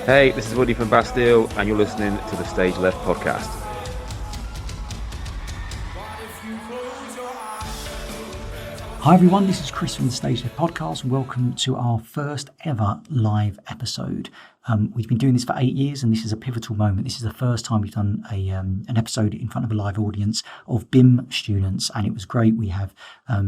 Hey, this is Woody from Bastille, and you're listening to the StageLeft podcast. Hi everyone, this is Chris from the StageLeft podcast. Welcome to our first ever live episode. We've been doing this for 8 years, and this is a pivotal moment. This is the first time we've done an episode in front of a live audience of BIMM students, and it was great. We have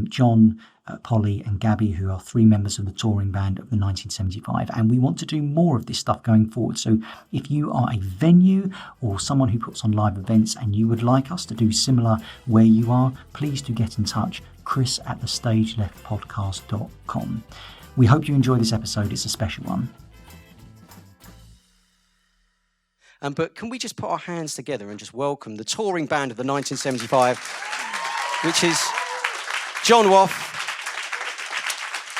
John, Polly and Gabi, who are 3 members of the touring band of the 1975, and we want to do more of this stuff going forward. So if you are a venue or someone who puts on live events and you would like us to do similar where you are, please do get in touch. Chris@thestageleftpodcast.com. We hope you enjoy this episode. It's a special one. But can we just put our hands together and just welcome the touring band of the 1975, which is John Waugh,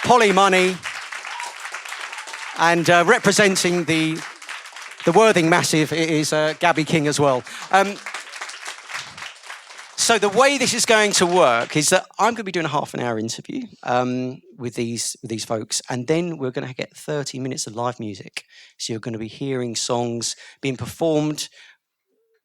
Polly Money, and representing the Worthing Massive, it is Gabi King as well. So the way this is going to work is that I'm going to be doing a half an hour interview with these folks, and then we're going to get 30 minutes of live music. So you're going to be hearing songs being performed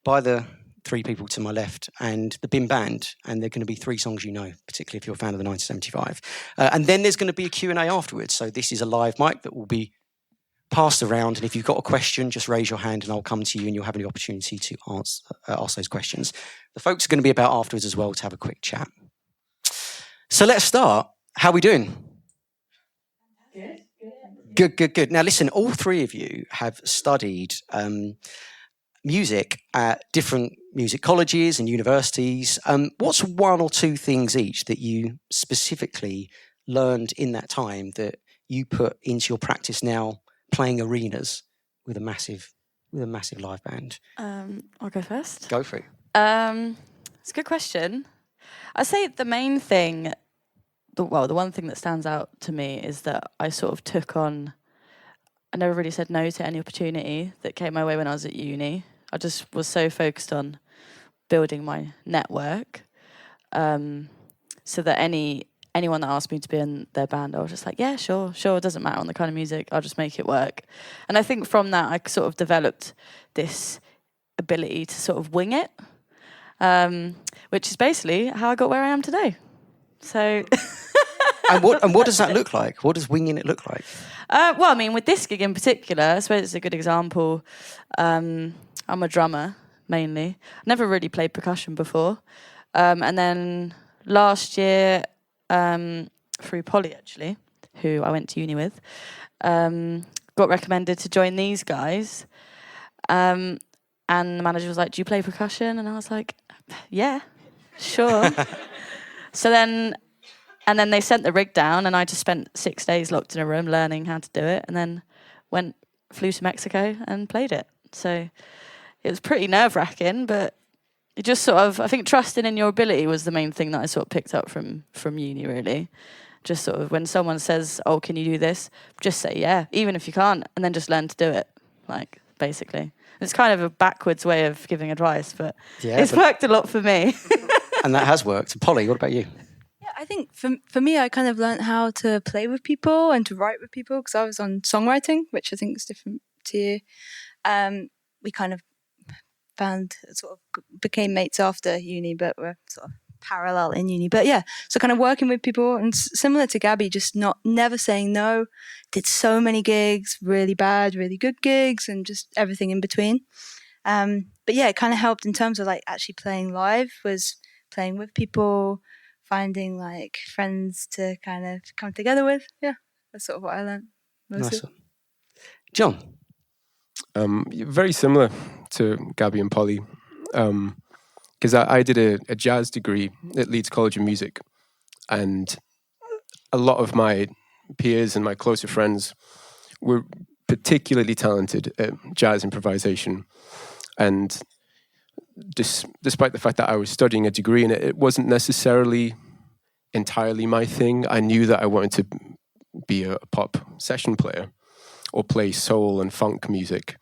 by the 3 people to my left and the BIMM band, and they're going to be 3 songs you know, particularly if you're a fan of the 1975. And then there's going to be a Q&A afterwards. So this is a live mic that will be passed around, and if you've got a question, just raise your hand and I'll come to you and you'll have the opportunity to ask those questions. The folks are going to be about afterwards as well to have a quick chat. So let's start. How are we doing? Good. Now listen, all 3 of you have studied music at different music colleges and universities. What's 1 or 2 things each that you specifically learned in that time that you put into your practice now, playing arenas with a massive live band? I'll go first. Go for it. It's a good question. I'd say the main thing, the one thing that stands out to me is that I sort of took on, I never really said no to any opportunity that came my way when I was at uni. I just was so focused on building my network, so that anyone that asked me to be in their band, I was just like, yeah, sure, it doesn't matter on the kind of music, I'll just make it work. And I think from that, I sort of developed this ability to sort of wing it, which is basically how I got where I am today. So... and what does that look like? What does winging it look like? Well, I mean, with this gig in particular, I suppose it's a good example. I'm a drummer, mainly. Never really played percussion before. And then last year... through Polly, actually, who I went to uni with, got recommended to join these guys. And the manager was like, do you play percussion? And I was like, yeah, sure. And then they sent the rig down, and I just spent 6 days locked in a room learning how to do it, and then flew to Mexico and played it. So it was pretty nerve-wracking, but it just sort of, I think trusting in your ability was the main thing that I sort of picked up from uni, really. Just sort of when someone says, oh, can you do this? Just say yeah, even if you can't, and then just learn to do it, like, basically. It's kind of a backwards way of giving advice, but it's worked a lot for me. And that has worked. Polly, what about you? Yeah, I think for me, I kind of learned how to play with people and to write with people because I was on songwriting, which I think is different to you. We kind of became mates after uni, but we're sort of parallel in uni. But yeah, so kind of working with people, and similar to Gabi, just never saying no. Did so many gigs, really bad, really good gigs, and just everything in between. But yeah, it kind of helped in terms of like actually playing live, was playing with people, finding like friends to kind of come together with. Yeah, that's sort of what I learned mostly. Nice. John? Very similar to Gabi and Polly, because I did a jazz degree at Leeds College of Music, and a lot of my peers and my closer friends were particularly talented at jazz improvisation, and despite the fact that I was studying a degree in it, it wasn't necessarily entirely my thing. I knew that I wanted to be a pop session player or play soul and funk music.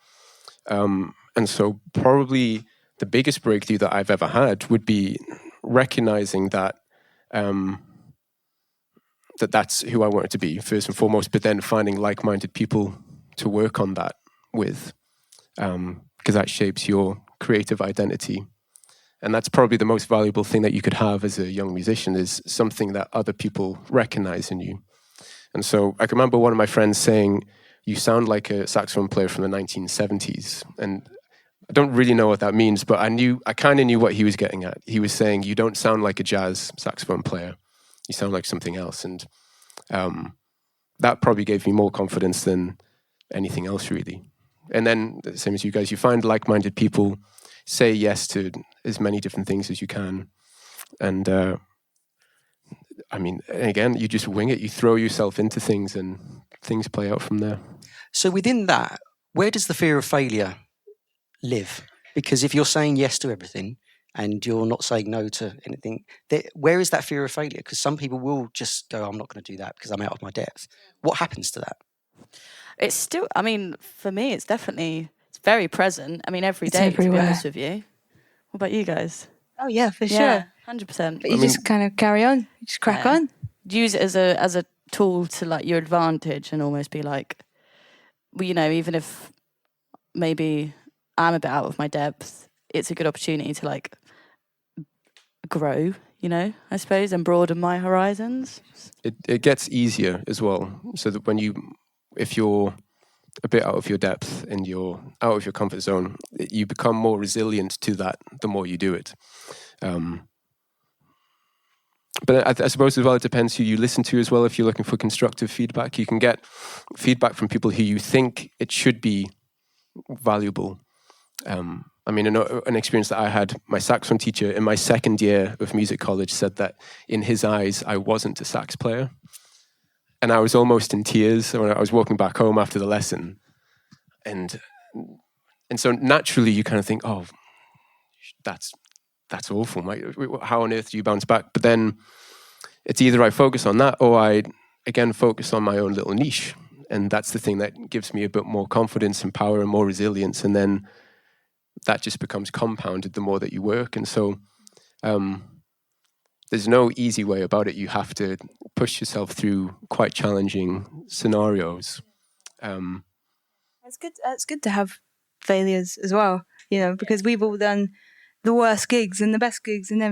And so probably the biggest breakthrough that I've ever had would be recognizing that that's who I wanted to be first and foremost, but then finding like-minded people to work on that with, because that shapes your creative identity. And that's probably the most valuable thing that you could have as a young musician, is something that other people recognize in you. And so I can remember one of my friends saying, "You sound like a saxophone player from the 1970s." And I don't really know what that means, but I kind of knew what he was getting at. He was saying, "You don't sound like a jazz saxophone player. You sound like something else." And that probably gave me more confidence than anything else, really. And then, same as you guys, you find like-minded people, say yes to as many different things as you can. And I mean, again, you just wing it. You throw yourself into things and things play out from there. So within that, where does the fear of failure live? Because if you're saying yes to everything and you're not saying no to anything, where is that fear of failure? Because some people will just go, "I'm not going to do that because I'm out of my depth." What happens to that? It's still, I mean, for me, it's very present. I mean, every It's day, to be everywhere. honest with you. What about you guys? Oh yeah, for Yeah, sure. 100%. But you just kind of carry on. You just crack Yeah. on. Use it as a tool to like your advantage, and almost be like, well, you know, even if maybe I'm a bit out of my depth, it's a good opportunity to like grow, you know, I suppose, and broaden my horizons. It gets easier as well. So that if you're a bit out of your depth and you're out of your comfort zone, you become more resilient to that the more you do it. But I suppose as well, it depends who you listen to as well. If you're looking for constructive feedback, you can get feedback from people who you think it should be valuable. I mean, an experience that I had, my saxophone teacher in my second year of music college said that in his eyes, I wasn't a sax player. And I was almost in tears when I was walking back home after the lesson. And so naturally you kind of think, "Oh, that's awful. How on earth do you bounce back?" But then it's either I focus on that or I, again, focus on my own little niche. And that's the thing that gives me a bit more confidence and power and more resilience. And then that just becomes compounded the more that you work. And so there's no easy way about it. You have to push yourself through quite challenging scenarios. It's good to have failures as well, you know, because we've all done the worst gigs and the best gigs and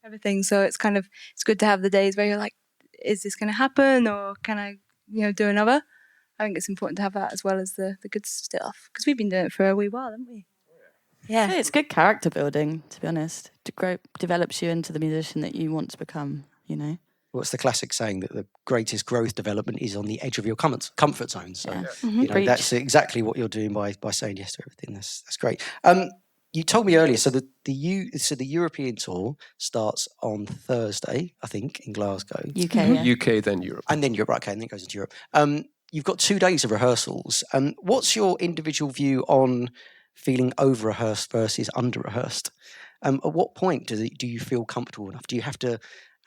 everything. So it's good to have the days where you're like, "Is this going to happen, or can I, do another?" I think it's important to have that as well as the good stuff, because we've been doing it for a wee while, haven't we? Yeah. It's good character building, to be honest. Develops you into the musician that you want to become, you know. What's the classic saying that the greatest growth development is on the edge of your comfort zone? So Preach. that's exactly what you're doing by saying yes to everything. That's great. You told me earlier, so the European tour starts on Thursday, I think, in Glasgow. UK, yeah. UK, then Europe. And then Europe, okay, and then it goes into Europe. You've got 2 days of rehearsals. What's your individual view on feeling over-rehearsed versus under-rehearsed? At what point do you feel comfortable enough? Do you have to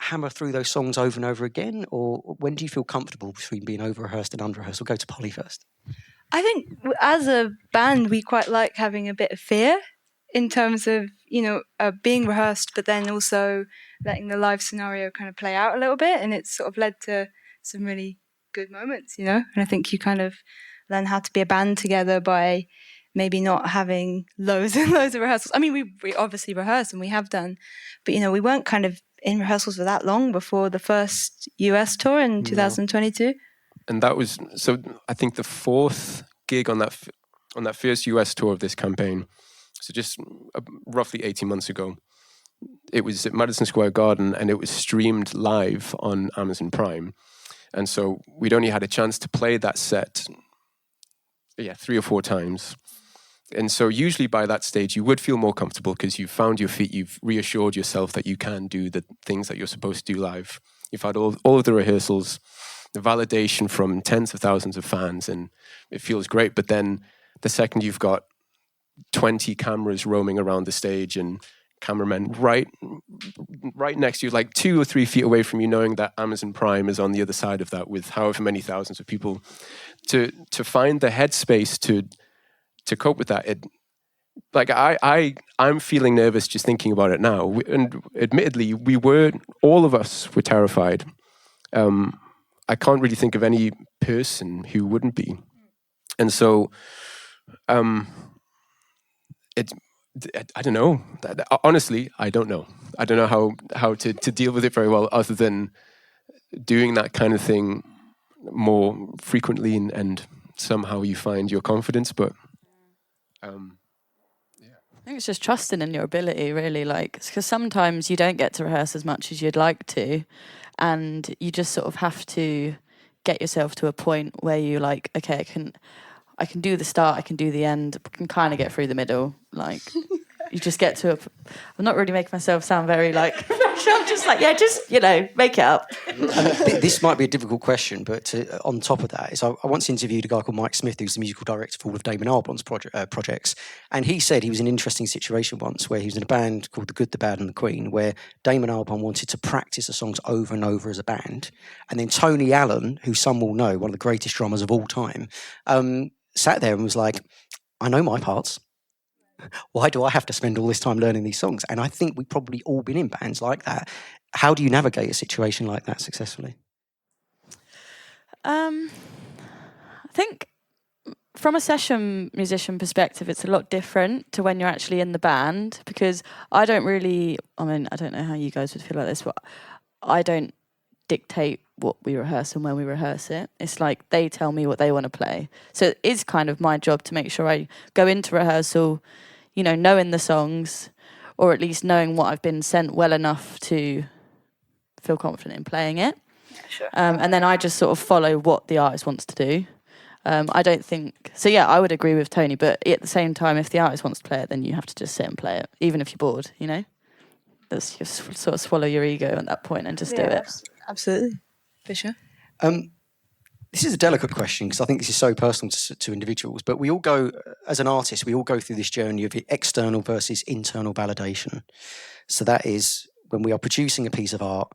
hammer through those songs over and over again? Or when do you feel comfortable between being over-rehearsed and under-rehearsed? We'll go to Polly first. I think as a band, we quite like having a bit of fear in terms of, being rehearsed, but then also letting the live scenario kind of play out a little bit. And it's sort of led to some really good moments, And I think you kind of learn how to be a band together by maybe not having loads and loads of rehearsals. I mean, we obviously rehearse, and we have done, but, we weren't kind of in rehearsals for that long before the first US tour in 2022. And that was, so I think the 4th gig on that first US tour of this campaign, so just roughly 18 months ago, it was at Madison Square Garden, and it was streamed live on Amazon Prime. And so we'd only had a chance to play that set 3 or 4 times. And so usually by that stage, you would feel more comfortable because you've found your feet, you've reassured yourself that you can do the things that you're supposed to do live. You've had all of the rehearsals, the validation from tens of thousands of fans, and it feels great. But then the second you've got 20 cameras roaming around the stage and cameramen right next to you, like 2 or 3 feet away from you, knowing that Amazon Prime is on the other side of that with however many thousands of people, to find the headspace to cope with that, I'm feeling nervous just thinking about it now. And admittedly, all of us were terrified. I can't really think of any person who wouldn't be. And so I don't know. Honestly, I don't know. I don't know how to deal with it very well, other than doing that kind of thing more frequently, and somehow you find your confidence. But I think it's just trusting in your ability, really. Like, because sometimes you don't get to rehearse as much as you'd like to, and you just sort of have to get yourself to a point where you like, okay, I can do the start, I can do the end, I can kind of get through the middle. Like, you just get to I'm not really making myself sound very like, I'm just like, yeah, just, make it up. This might be a difficult question, but on top of that, I once interviewed a guy called Mike Smith, who's the musical director for all of Damon Albarn's projects, and he said he was in an interesting situation once where he was in a band called The Good, the Bad and the Queen, where Damon Albarn wanted to practice the songs over and over as a band, and then Tony Allen, who some will know, one of the greatest drummers of all time, sat there and was like, I know my parts. Why do I have to spend all this time learning these songs? And I think we've probably all been in bands like that. How do you navigate a situation like that successfully? I think from a session musician perspective, it's a lot different to when you're actually in the band, because I don't know how you guys would feel like this, but I don't dictate what we rehearse and when we rehearse it. It's like they tell me what they want to play. So it is kind of my job to make sure I go into rehearsal, knowing the songs, or at least knowing what I've been sent well enough to feel confident in playing it. Sure. And then I just sort of follow what the artist wants to do. I don't think... So yeah, I would agree with Tony, but at the same time, if the artist wants to play it, then you have to just sit and play it, even if you're bored, That's just sort of swallow your ego at that point and just do it. Absolutely. For sure. This is a delicate question because I think this is so personal to individuals, but we all go, as an artist, we all go through this journey of external versus internal validation. So that is when we are producing a piece of art,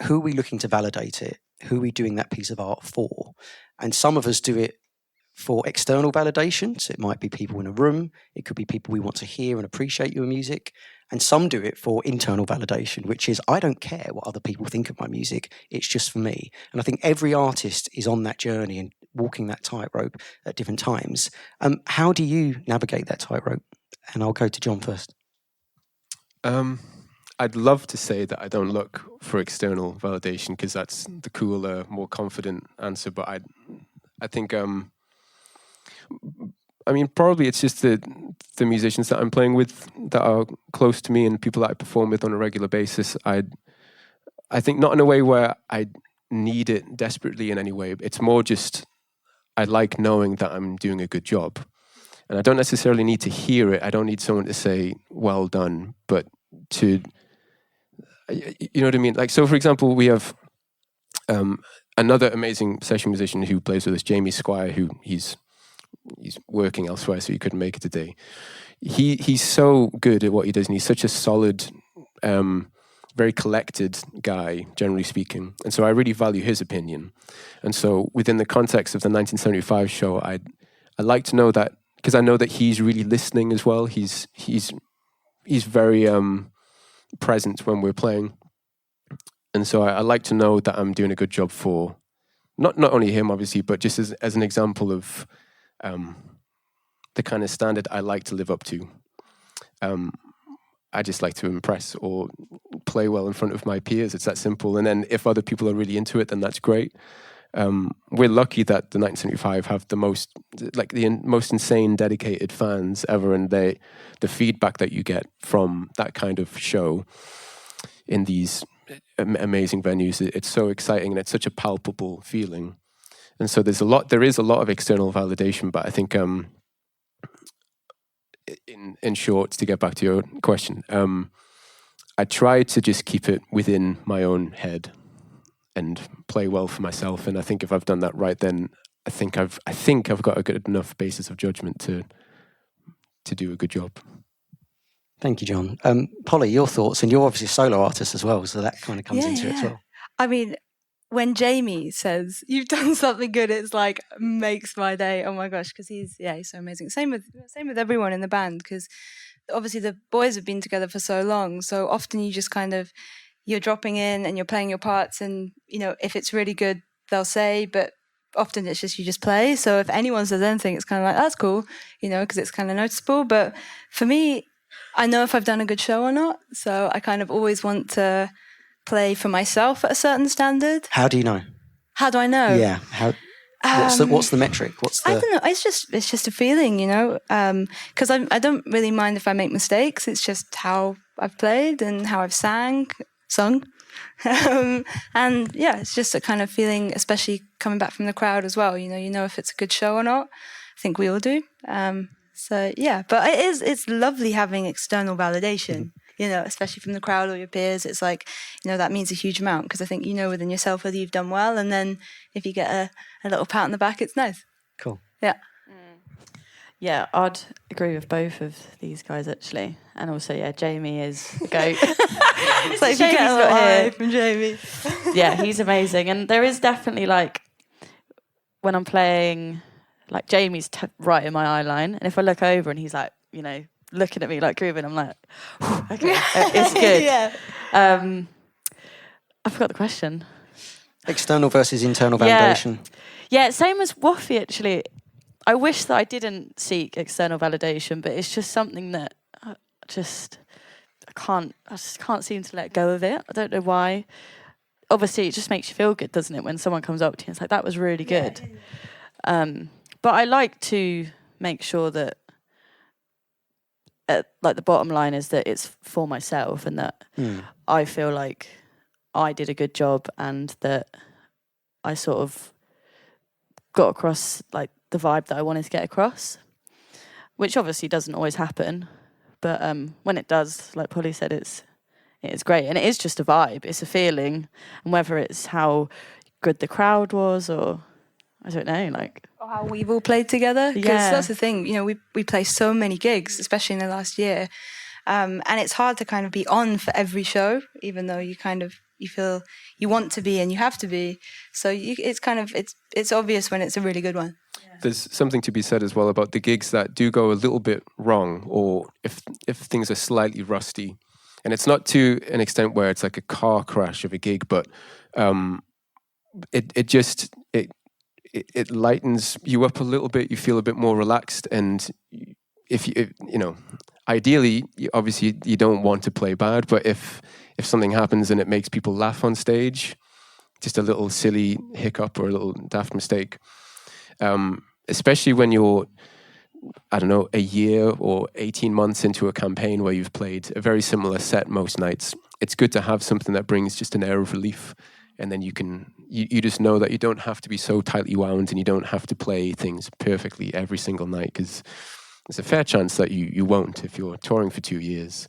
who are we looking to validate it? Who are we doing that piece of art for? And some of us do it for external validation. So it might be people in a room. It could be people we want to hear and appreciate your music. And some do it for internal validation, which is, I don't care what other people think of my music. It's just for me. And I think every artist is on that journey and walking that tightrope at different times. How do you navigate that tightrope? And I'll go to John first. I'd love to say that I don't look for external validation, because that's the cooler, more confident answer. But I think, probably it's just the musicians that I'm playing with that are close to me and people that I perform with on a regular basis. I think not in a way where I need it desperately in any way. It's more just I like knowing that I'm doing a good job. And I don't necessarily need to hear it. I don't need someone to say, well done, but to... You know what I mean? Like, so for example, we have another amazing session musician who plays with us, Jamie Squire, who he's working elsewhere, so he couldn't make it today. He's so good at what he does, and he's such a solid, very collected guy, generally speaking. And so I really value his opinion. And so within the context of the 1975 show, I like to know that, because I know that he's really listening as well. He's very present when we're playing, and so I like to know that I'm doing a good job for not only him, obviously, but just as an example of the kind of standard I like to live up to. I just like to impress or play well in front of my peers. It's that simple. And then if other people are really into it, then that's great. We're lucky that the 1975 have the most insane dedicated fans ever, and the feedback that you get from that kind of show in these amazing venues, it's so exciting, and it's such a palpable feeling. And so there is a lot of external validation, but I think in short, to get back to your question, I try to just keep it within my own head and play well for myself. And I think if I've done that right, then I think I've got a good enough basis of judgment to do a good job. Thank you, John. Polly, your thoughts, and you're obviously a solo artist as well, so that kind of comes into it as well. I mean, when Jamie says you've done something good, it's like makes my day. Oh my gosh, because he's so amazing. Same with everyone in the band, because obviously the boys have been together for so long. So often you just kind of, you're dropping in and you're playing your parts, and if it's really good, they'll say. But often it's just you just play. So if anyone says anything, it's kind of like, that's cool, because it's kind of noticeable. But for me, I know if I've done a good show or not. So I kind of always want to play for myself at a certain standard. How do you know? How do I know? Yeah. What's the metric? I don't know. It's just a feeling, because I don't really mind if I make mistakes. It's just how I've played and how I've sung. And yeah, it's just a kind of feeling, especially coming back from the crowd as well. You know if it's a good show or not. I think we all do. So yeah, but it's lovely having external validation. Especially from the crowd or your peers. It's like, that means a huge amount, because I think within yourself whether you've done well, and then if you get a little pat on the back, it's nice. Cool. Yeah. Yeah, I'd agree with both of these guys actually, and also Jamie is the goat. It's like if you get a little eye from Jamie. Yeah, he's amazing, and there is definitely like when I'm playing, like Jamie's right in my eye line, and if I look over and he's like, looking at me like grooving, I'm like, okay, it's good. Yeah. I forgot the question. External versus internal validation. Yeah, same as Waugh actually. I wish that I didn't seek external validation, but it's just something that I just can't seem to let go of it. I don't know why. Obviously, it just makes you feel good, doesn't it? When someone comes up to you and it's like, that was really good. But I like to make sure that like the bottom line is that it's for myself, and that I feel like I did a good job, and that I sort of got across like the vibe that I wanted to get across, which obviously doesn't always happen, but when it does, like Polly said, it is great, and it is just a vibe, it's a feeling, and whether it's how good the crowd was, or I don't know, like, or how we've all played together, because Yeah. that's the thing, we play so many gigs, especially in the last year, and it's hard to kind of be on for every show, even though you feel you want to be and you have to be. So it's obvious when it's a really good one. There's something to be said as well about the gigs that do go a little bit wrong, or if things are slightly rusty, and it's not to an extent where it's like a car crash of a gig, but it lightens you up a little bit. You feel a bit more relaxed, and if ideally, obviously you don't want to play bad, but if something happens and it makes people laugh on stage, just a little silly hiccup or a little daft mistake, especially when you're, I don't know, a year or 18 months into a campaign where you've played a very similar set most nights, it's good to have something that brings just an air of relief. And then you just know that you don't have to be so tightly wound, and you don't have to play things perfectly every single night, because there's a fair chance that you won't if you're touring for 2 years.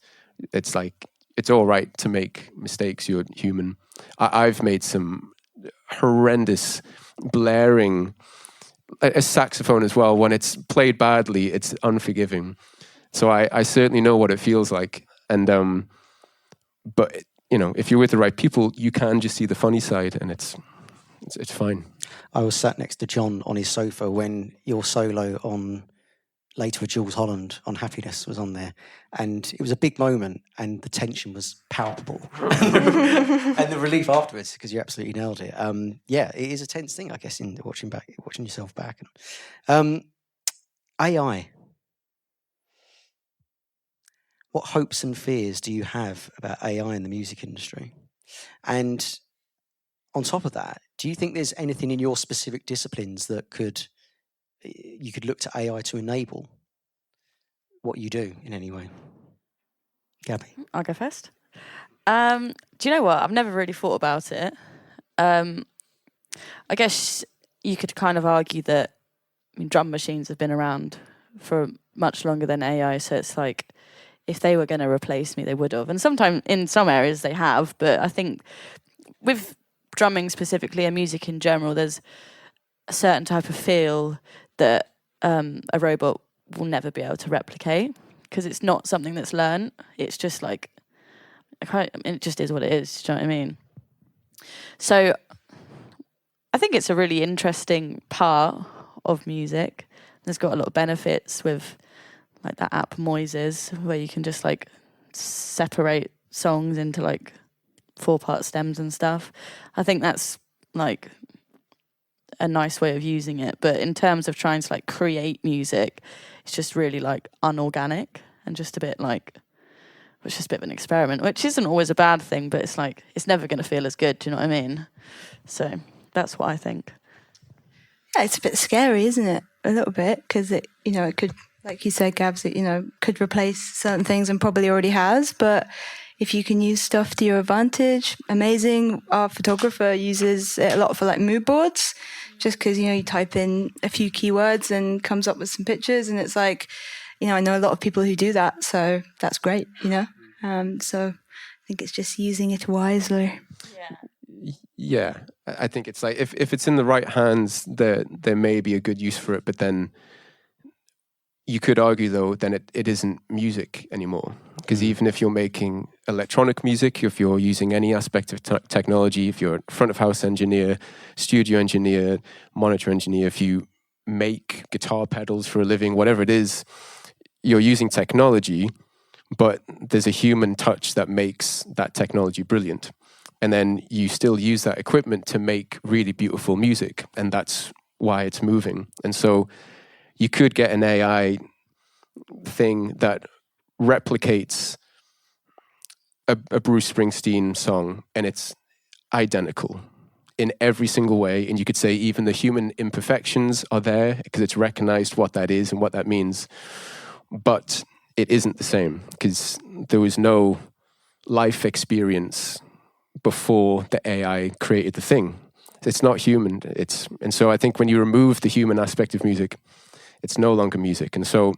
It's like, it's all right to make mistakes. You're human. I've made some horrendous blaring, a saxophone as well. When it's played badly, it's unforgiving. So I certainly know what it feels like. And but if you're with the right people, you can just see the funny side, and it's fine. I was sat next to John on his sofa when your solo on Later with Jules Holland on Happiness was on there, and it was a big moment, and the tension was palpable, and the relief afterwards, because you absolutely nailed it. Yeah, it is a tense thing, I guess, in watching yourself back. AI. What hopes and fears do you have about AI in the music industry? And on top of that, do you think there's anything in your specific disciplines that you could look to AI to enable what you do in any way? Gabi? I'll go first. Do you know what? I've never really thought about it. I guess you could kind of argue that drum machines have been around for much longer than AI, so it's like, if they were going to replace me, they would have. And sometimes in some areas they have, but I think with drumming specifically and music in general, there's a certain type of feel that a robot will never be able to replicate, because it's not something that's learned. It's just like, it just is what it is. Do you know what I mean? So I think it's a really interesting part of music. There's got a lot of benefits with like that app Moises, where you can just like separate songs into like 4-part stems and stuff. I think that's like a nice way of using it. But in terms of trying to like create music, it's just really like unorganic and just a bit like, it's just a bit of an experiment, which isn't always a bad thing, but it's like, it's never going to feel as good. Do you know what I mean? So that's what I think. Yeah, it's a bit scary, isn't it? A little bit, because it, you know, it could, like you said, Gabs, it, you know, could replace certain things and probably already has. But if you can use stuff to your advantage, amazing. Our photographer uses it a lot for like mood boards, just because, you know, you type in a few keywords and comes up with some pictures, and it's like, you know, I know a lot of people who do that, so that's great, you know. So I think it's just using it wisely. Yeah, I think it's like if it's in the right hands, there may be a good use for it, but then you could argue though then it isn't music anymore, because even if you're making electronic music, if you're using any aspect of technology, if you're a front of house engineer, studio engineer, monitor engineer, if you make guitar pedals for a living, whatever it is, you're using technology, but there's a human touch that makes that technology brilliant. And then you still use that equipment to make really beautiful music, and that's why it's moving. And so you could get an AI thing that replicates a Bruce Springsteen song, and it's identical in every single way. And you could say even the human imperfections are there because it's recognized what that is and what that means. But it isn't the same because there was no life experience before the AI created the thing. It's not human. And so I think when you remove the human aspect of music, it's no longer music. And so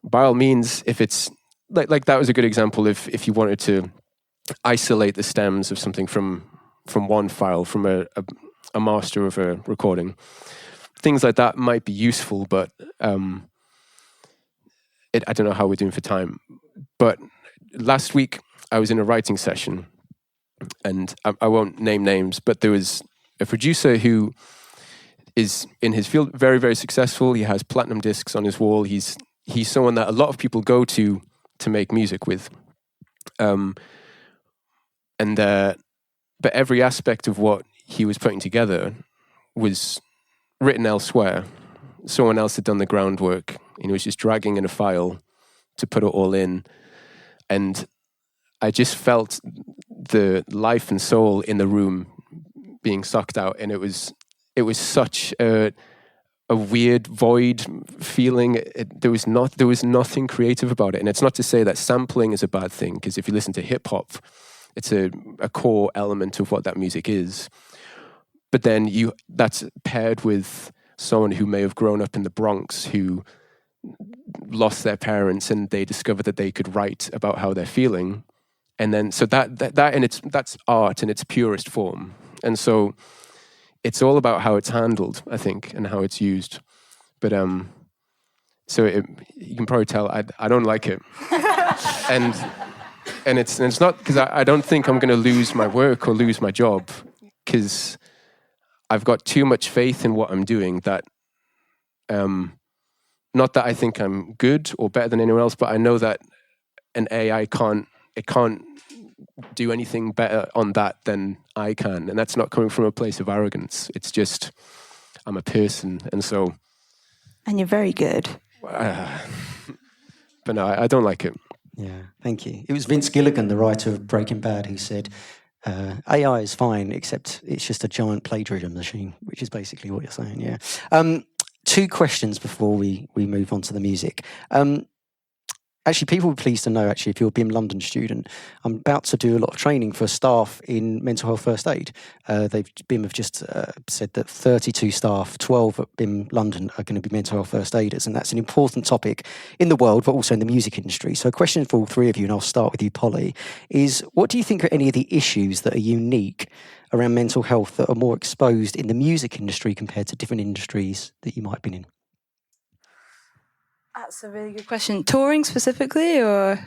by all means, if it's like that was a good example, if you wanted to isolate the stems of something from one file, from a master of a recording, things like that might be useful, but I don't know how we're doing for time. But last week I was in a writing session, and I won't name names, but there was a producer who is in his field very, very successful. He has platinum discs on his wall. He's someone that a lot of people go to make music with. But every aspect of what he was putting together was written elsewhere. Someone else had done the groundwork, and he was just dragging in a file to put it all in. And I just felt the life and soul in the room being sucked out, and it was such a weird void feeling. There was nothing creative about it. And it's not to say that sampling is a bad thing, because if you listen to hip hop, it's a core element of what that music is. But then that's paired with someone who may have grown up in the Bronx, who lost their parents, and they discovered that they could write about how they're feeling. And then so that's art in its purest form. And so it's all about how it's handled, I think, and how it's used. But you can probably tell I don't like it. and it's not because I don't think I'm going to lose my work or lose my job, because I've got too much faith in what I'm doing that, not that I think I'm good or better than anyone else, but I know that an AI can't do anything better on that than I can. And that's not coming from a place of arrogance. It's just, I'm a person. And so. And you're very good. But no, I don't like it. Yeah, thank you. It was Vince Gilligan, the writer of Breaking Bad, who said, AI is fine, except it's just a giant plagiarism machine, which is basically what you're saying, yeah. 2 questions before we move on to the music. Actually, people will be pleased to know, actually, if you're a BIMM London student, I'm about to do a lot of training for staff in mental health first aid. BIMM have just said that 32 staff, 12 at BIMM London are going to be mental health first aiders, and that's an important topic in the world, but also in the music industry. So a question for all 3 of you, and I'll start with you, Polly, is what do you think are any of the issues that are unique around mental health that are more exposed in the music industry compared to different industries that you might have been in? That's a really good question. Touring specifically, or?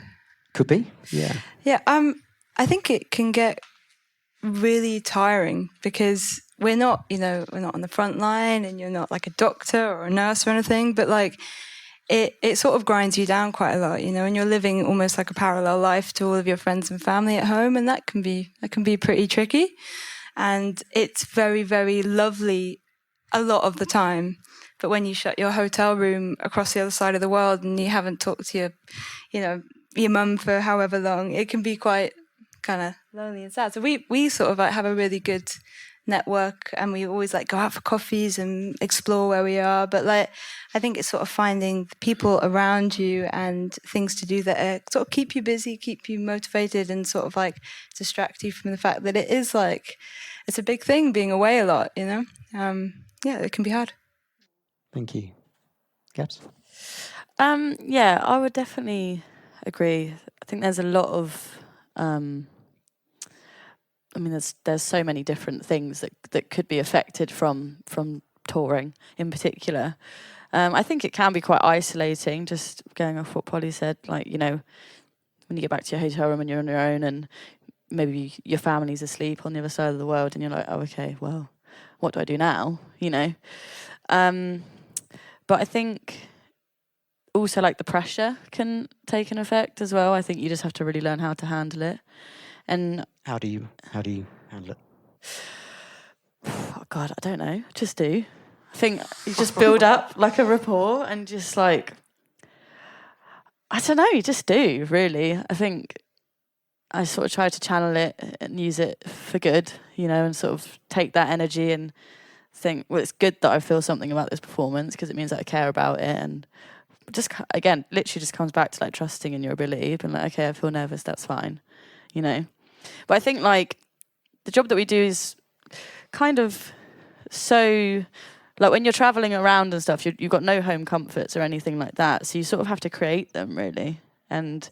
Could be, yeah. Yeah, I think it can get really tiring because we're not on the front line, and you're not like a doctor or a nurse or anything, but like it sort of grinds you down quite a lot, and you're living almost like a parallel life to all of your friends and family at home, and that can be pretty tricky. And it's very, very lovely a lot of the time. But when you shut your hotel room across the other side of the world and you haven't talked to your mum for however long, it can be quite kind of lonely and sad. So we sort of like have a really good network, and we always like go out for coffees and explore where we are. But like, I think it's sort of finding the people around you and things to do that sort of keep you busy, keep you motivated, and sort of like distract you from the fact that it is like, it's a big thing being away a lot, you know? Yeah, it can be hard. Thank you. Gabs? Yeah, I would definitely agree. I think there's a lot of there's so many different things that could be affected from touring in particular. I think it can be quite isolating, just going off what Polly said, like, you know, when you get back to your hotel room and you're on your own and maybe your family's asleep on the other side of the world and you're like, oh, okay, well, what do I do now? You know? But I think also like the pressure can take an effect as well. I think you just have to really learn how to handle it. And How do you handle it? oh God, I don't know. Just do. I think you just build up like a rapport and just like, I don't know, you just do, really. I think I sort of try to channel it and use it for good, you know, and sort of take that energy and think, well, it's good that I feel something about this performance because it means that I care about it. And just, again, literally just comes back to like trusting in your ability, being like, okay, I feel nervous, that's fine, you know. But I think like the job that we do is kind of so, like when you're traveling around and stuff, you've got no home comforts or anything like that. So you sort of have to create them, really. And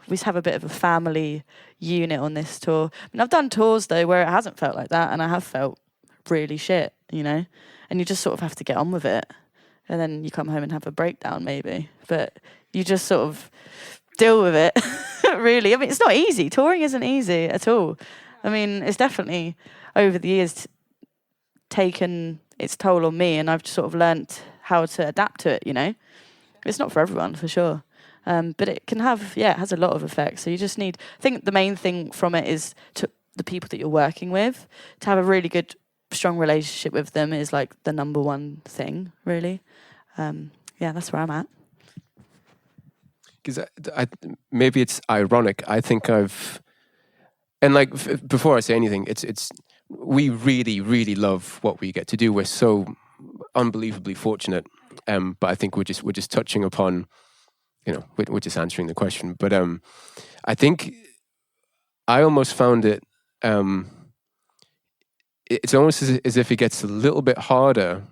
we have a bit of a family unit on this tour. And I've done tours though where it hasn't felt like that, and I have felt really shit, you know. And you just sort of have to get on with it. And then you come home and have a breakdown maybe. But you just sort of deal with it, really. I mean, it's not easy. Touring isn't easy at all. I mean, it's definitely over the years taken its toll on me, and I've sort of learnt how to adapt to it, you know. It's not for everyone, for sure. But it can have, it has a lot of effects. So you just need, I think the main thing from it is to the people that you're working with, to have a really good, strong relationship with them is like the number one thing, really. That's where I'm at. Because maybe it's ironic. I think before I say anything, it's we really, really love what we get to do. We're so unbelievably fortunate. But I think we're just touching upon, you know, we're just answering the question. But I think I almost found it. It's almost as if it gets a little bit harder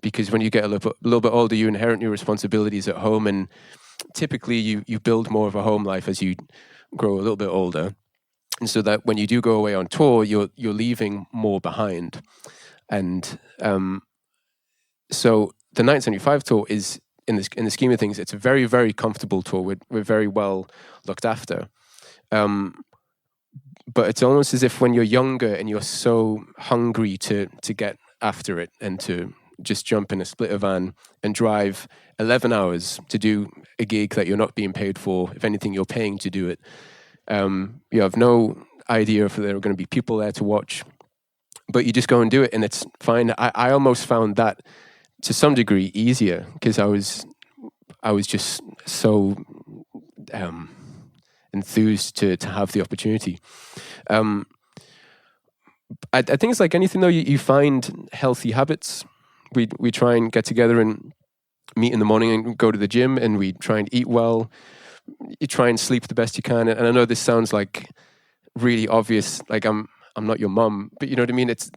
because when you get a little bit older, you inherit new responsibilities at home, and typically you build more of a home life as you grow a little bit older. And so that when you do go away on tour, you're leaving more behind. And so the 1975 tour is, in the scheme of things, it's a very, very comfortable tour. We're very well looked after. But it's almost as if when you're younger and you're so hungry to get after it and to just jump in a splitter van and drive 11 hours to do a gig that you're not being paid for. If anything, you're paying to do it. You have no idea if there are going to be people there to watch, but you just go and do it, and it's fine. I almost found that to some degree easier because I was just so enthused to have the opportunity. I think it's like anything though. You find healthy habits. We try and get together and meet in the morning and go to the gym, and we try and eat well. You try and sleep the best you can. And I know this sounds like really obvious, like I'm not your mum, but you know what I mean? It's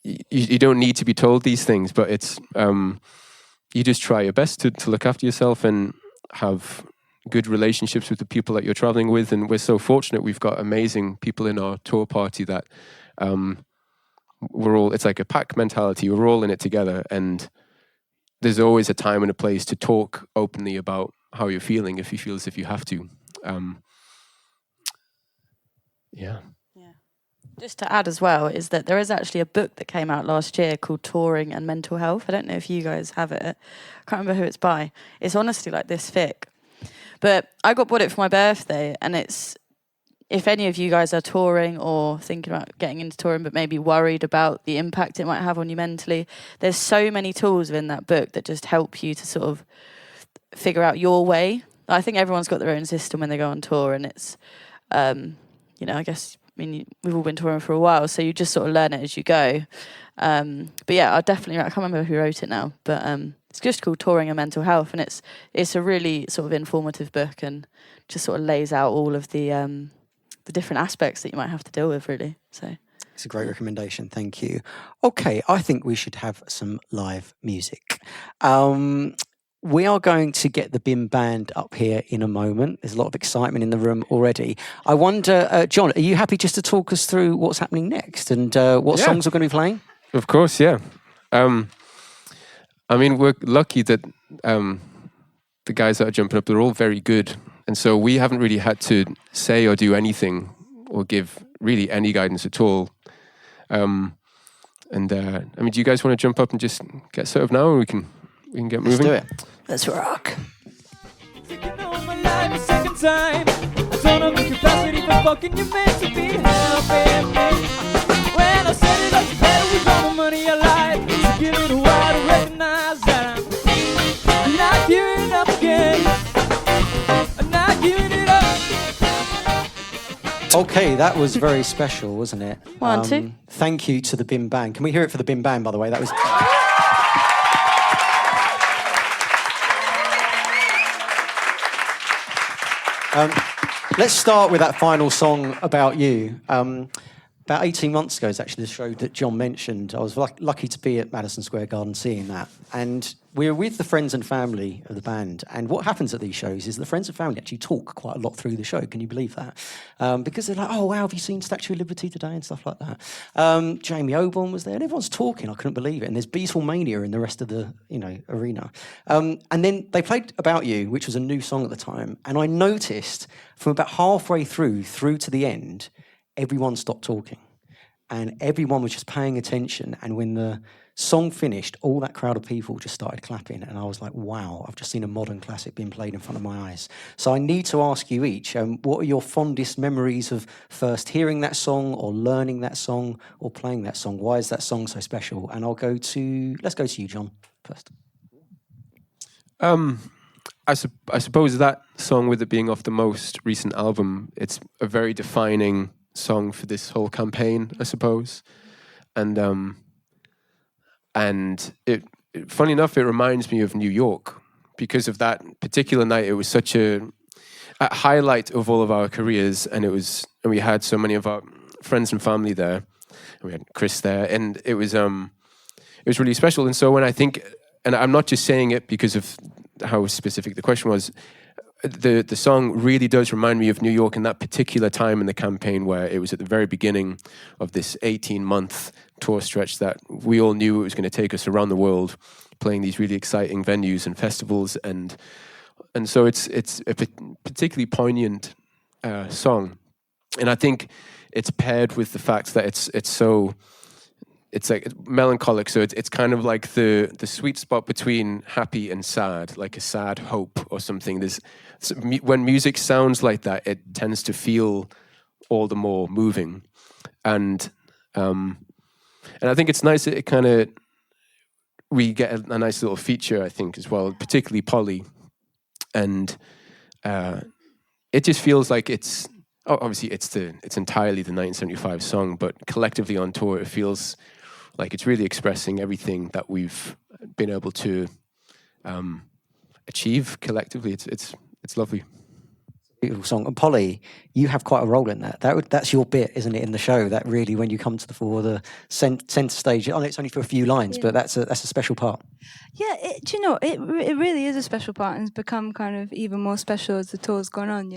you don't need to be told these things, but it's you just try your best to look after yourself and have good relationships with the people that you're traveling with. And we're so fortunate we've got amazing people in our tour party that it's like a pack mentality. We're all in it together, and there's always a time and a place to talk openly about how you're feeling if you feel as if you have to. Just to add as well is that there is actually a book that came out last year called Touring and Mental Health. I don't know if you guys have it. I can't remember who it's by. It's honestly like this thick. But I bought it for my birthday, and it's if any of you guys are touring or thinking about getting into touring but maybe worried about the impact it might have on you mentally, there's so many tools within that book that just help you to sort of figure out your way. I think everyone's got their own system when they go on tour, and it's, you know, we've all been touring for a while, so you just sort of learn it as you go. But yeah, I can't remember who wrote it now, but it's just called Touring and Mental Health, and it's a really sort of informative book and just sort of lays out all of the different aspects that you might have to deal with, really. So it's a great recommendation. Thank you. Okay, I think we should have some live music. We are going to get the BIMM band up here in a moment. There's a lot of excitement in the room already. I wonder, John, are you happy just to talk us through what's happening next and what songs are going to be playing? Of course, yeah. I mean, we're lucky that the guys that are jumping up, they're all very good. And so we haven't really had to say or do anything or give really any guidance at all. I mean, do you guys want to jump up and just get set up now, or we can get moving? Let's do it. Let's rock. Taking on my life a second time. I don't have the capacity for fucking you meant to be helping me. When I set it up together with all the money I lied, so give it a while to recognize that I'm not giving up again. I'm not giving it up. Okay, that was very special, wasn't it? 1, 2. Thank you to the BIMM band. Can we hear it for the BIMM band, by the way? That was... let's start with that final song about you. About 18 months ago is actually the show that John mentioned. I was lucky to be at Madison Square Garden seeing that. And we're with the friends and family of the band. And what happens at these shows is the friends and family actually talk quite a lot through the show. Can you believe that? Because they're like, oh, wow, have you seen Statue of Liberty today? And stuff like that. Jamie Oborn was there. And everyone's talking. I couldn't believe it. And there's Beysal Mania in the rest of the arena. And then they played About You, which was a new song at the time. And I noticed from about halfway through to the end, everyone stopped talking and everyone was just paying attention. And when the song finished, all that crowd of people just started clapping. And I was like, wow, I've just seen a modern classic being played in front of my eyes. So I need to ask you each, what are your fondest memories of first hearing that song or learning that song or playing that song? Why is that song so special? And let's go to you, John, first. I suppose that song, with it being off the most recent album, it's a very defining song for this whole campaign, I suppose. And it funny enough, it reminds me of New York because of that particular night. It was such a highlight of all of our careers, and we had so many of our friends and family there, and we had Chris there, and it was really special. And so when I think, and I'm not just saying it because of how specific the question was, the song really does remind me of New York and that particular time in the campaign where it was at the very beginning of this 18-month tour stretch that we all knew it was going to take us around the world, playing these really exciting venues and festivals, and so it's a particularly poignant song, and I think it's paired with the fact that it's like melancholic, so it's kind of like the sweet spot between happy and sad, like a sad hope or something. When music sounds like that, it tends to feel all the more moving, and I think it's nice that it kind of we get a nice little feature, I think, as well, particularly Polly, and it just feels like it's obviously it's entirely the 1975 song, but collectively on tour it feels like it's really expressing everything that we've been able to achieve collectively. It's lovely. Beautiful song. And Polly, you have quite a role in that. That's your bit, isn't it, in the show? That really, when you come to the centre stage, I know it's only for a few lines, but that's a special part. Yeah, it really is a special part, and it's become kind of even more special as the tour's gone on,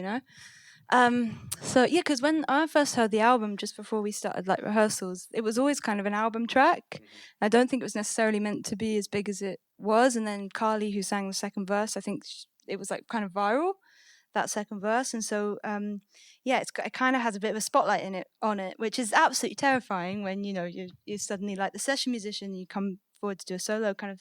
So yeah, because when I first heard the album, just before we started like rehearsals, it was always kind of an album track. I don't think it was necessarily meant to be as big as it was. And then Carly, who sang the second verse, I think it was like kind of viral, that second verse. And so it kind of has a bit of a spotlight on it, which is absolutely terrifying when you're suddenly like the session musician, you come forward to do a solo, kind of,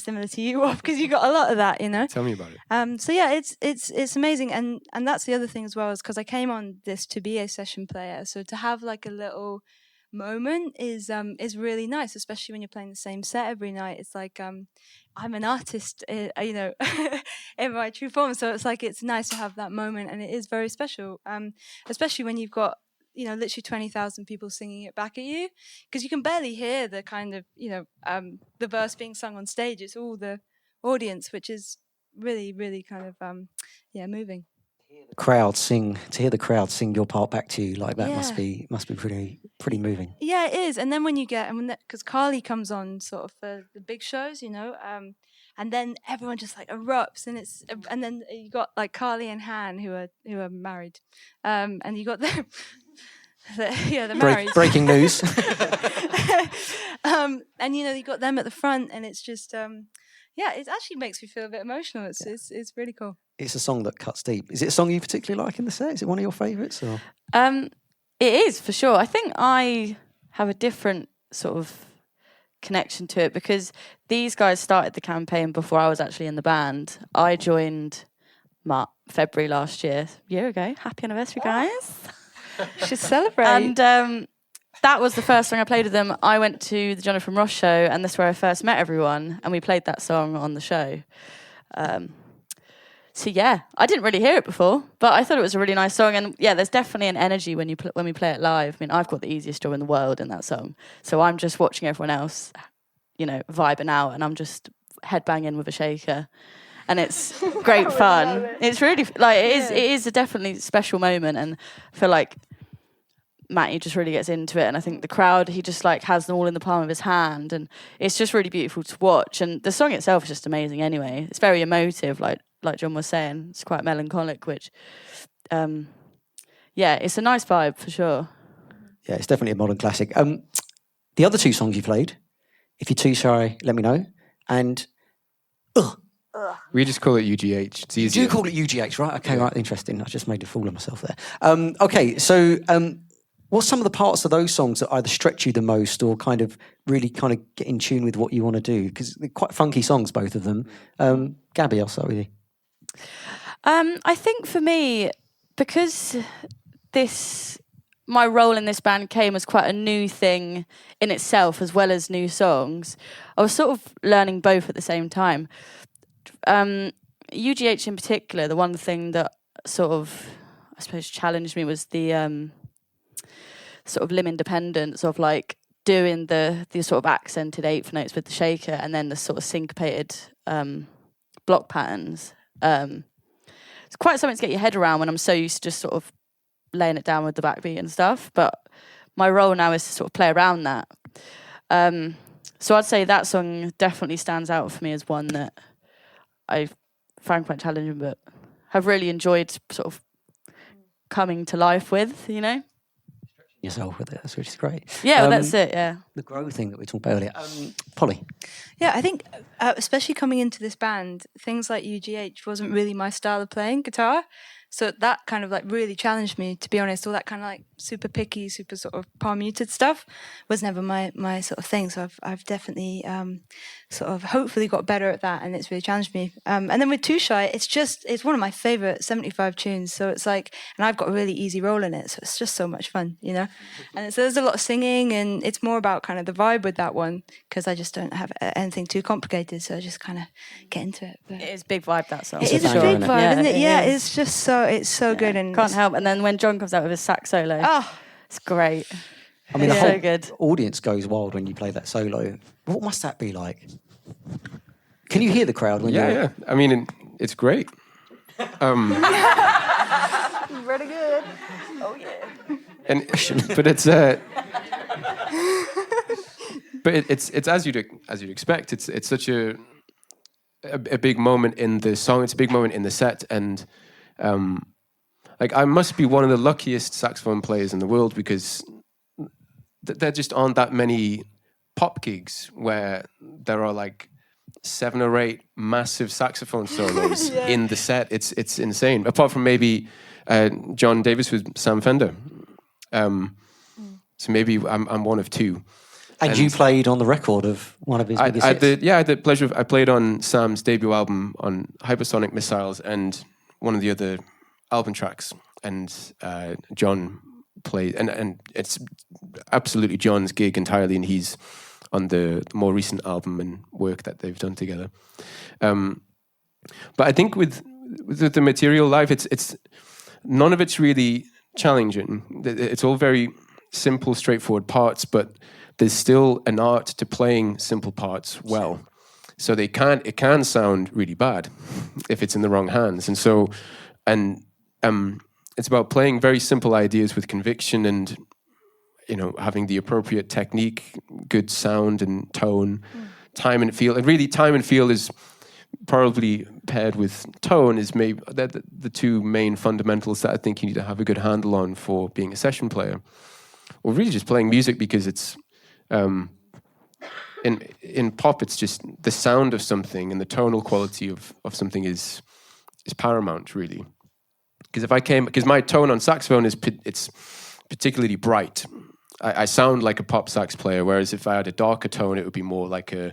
similar to you, because you got a lot of that, Tell me about it. So yeah, it's amazing, and that's the other thing as well, is because I came on this to be a session player, so to have like a little moment is really nice, especially when you're playing the same set every night. It's like I'm an artist, in my true form, so it's nice to have that moment, and it is very special, especially when you've got literally 20,000 people singing it back at you, because you can barely hear the kind of the verse being sung on stage. It's all the audience, which is really, really kind of moving. To hear the crowd sing your part back to you like that Yeah. must be pretty moving. Yeah, it is. And then when you get, because Carly comes on sort of for the big shows, and then everyone just like erupts, and then you got like Carly and Han who are married, and you got them. They're married. Breaking news. And you got them at the front, and it's just it actually makes me feel a bit emotional. It's really cool. It's a song that cuts deep. Is it a song you particularly like in the set? Is it one of your favourites? Or? It is, for sure. I think I have a different sort of connection to it because these guys started the campaign before I was actually in the band. I joined February last year ago. Happy anniversary, guys. Should celebrate. And that was the first song I played with them. I went to the Jonathan Ross show, and that's where I first met everyone, and we played that song on the show. So yeah, I didn't really hear it before, but I thought it was a really nice song. And yeah, there's definitely an energy when we play it live. I mean, I've got the easiest job in the world in that song, so I'm just watching everyone else, vibing out, and I'm just headbanging with a shaker, and it's great fun. It's really it is a definitely special moment, and I feel like Matty just really gets into it, and I think the crowd, he just like has them all in the palm of his hand, and it's just really beautiful to watch. And the song itself is just amazing anyway. It's very emotive, like John was saying. It's quite melancholic, which it's a nice vibe for sure. Yeah, it's definitely a modern classic. The other two songs you played, if you're too shy, let me know. And We just call it UGH. It's easier. you do call it UGH, right? Okay, right, interesting. I just made a fool of myself there. Okay, so what's some of the parts of those songs that either stretch you the most or kind of really kind of get in tune with what you want to do? Because they're quite funky songs, both of them. Gabi, I'll start with you. I think for me, because my role in this band came as quite a new thing in itself, as well as new songs, I was sort of learning both at the same time. UGH in particular, the one thing that sort of, I suppose, challenged me was the sort of limb independence of like doing the sort of accented eighth notes with the shaker and then the sort of syncopated block patterns. It's quite something to get your head around when I'm so used to just sort of laying it down with the backbeat and stuff. But my role now is to sort of play around that. So I'd say that song definitely stands out for me as one that I found quite challenging, but have really enjoyed sort of coming to life with, Yourself with it, which is great. Yeah, well, that's it, yeah. The grow thing that we talked about earlier. Polly. Yeah, I think especially coming into this band, things like UGH wasn't really my style of playing guitar. So that kind of like really challenged me, to be honest. All that kind of like super picky, super sort of palm muted stuff was never my sort of thing. So I've definitely sort of hopefully got better at that, and it's really challenged me. And then with Too Shy, it's one of my favorite 75 tunes. So it's like, and I've got a really easy role in it. So it's just so much fun, And so there's a lot of singing, and it's more about kind of the vibe with that one, because I just don't have anything too complicated. So I just kind of get into it. But It is big vibe, that song. it is a sure, big isn't it? vibe, isn't it? Yeah, is. it's just it's so good, and Can't help. And then when John comes out with his sax solo, it's great. I mean, the Yeah. whole So good. audience goes wild when you play that solo. What must that be like? Can you hear the crowd when you're... Yeah. I mean, it's great. Pretty good. Oh yeah. And but it's but it's as you'd expect. It's such a big moment in the song. It's a big moment in the set, and like I must be one of the luckiest saxophone players in the world, because there just aren't that many pop gigs where there are like 7 or 8 massive saxophone solos in the set. It's insane. Apart from maybe John Davis with Sam Fender. So maybe I'm one of 2. And you played on the record of one of his biggest hits. I had the pleasure of, I played on Sam's debut album on Hypersonic Missiles and one of the other album tracks. And John played, and it's absolutely John's gig entirely, and he's on the more recent album and work that they've done together. But I think with the material live, it's none of it's really challenging. It's all very simple, straightforward parts, but there's still an art to playing simple parts well. So it can sound really bad if it's in the wrong hands. And so, it's about playing very simple ideas with conviction and, having the appropriate technique, good sound and tone, time and feel. And really, time and feel is probably paired with tone is maybe the two main fundamentals that I think you need to have a good handle on for being a session player, or really just playing music, because it's in pop, it's just the sound of something and the tonal quality of something is paramount, really. Because my tone on saxophone it's particularly bright. I sound like a pop sax player, whereas if I had a darker tone, it would be more like a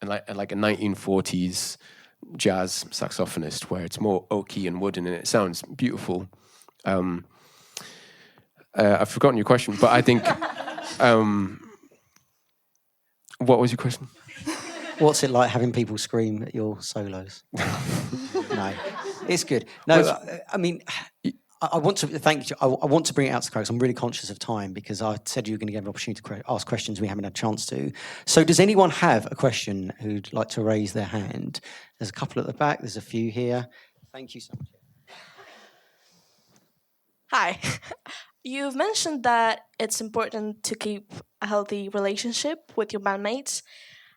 1940s jazz saxophonist, where it's more oaky and wooden and it sounds beautiful. I've forgotten your question, but I think what was your question? What's it like having people scream at your solos? No, it's good. No, I mean, I want to thank you. I want to bring it out to the crowd. I'm really conscious of time, because I said you were going to get an opportunity to ask questions we haven't had a chance to. So does anyone have a question who'd like to raise their hand? There's a couple at the back. There's a few here. Thank you so much. Hi. You've mentioned that it's important to keep a healthy relationship with your bandmates.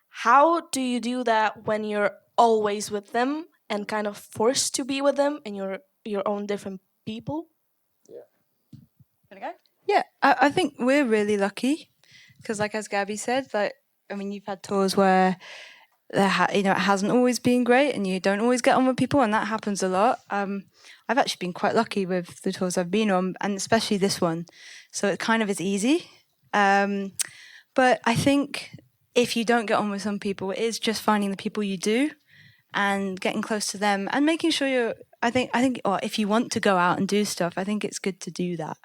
How do you do that when you're always with them and kind of forced to be with them and you're your own different people? Yeah. Gonna go? Yeah, I think we're really lucky because, like as Gabi said, you've had tours where it hasn't always been great and you don't always get on with people, and that happens a lot. I've actually been quite lucky with the tours I've been on, and especially this one. So it kind of is easy. But I think if you don't get on with some people, it is just finding the people you do and getting close to them and making sure if you want to go out and do stuff, I think it's good to do that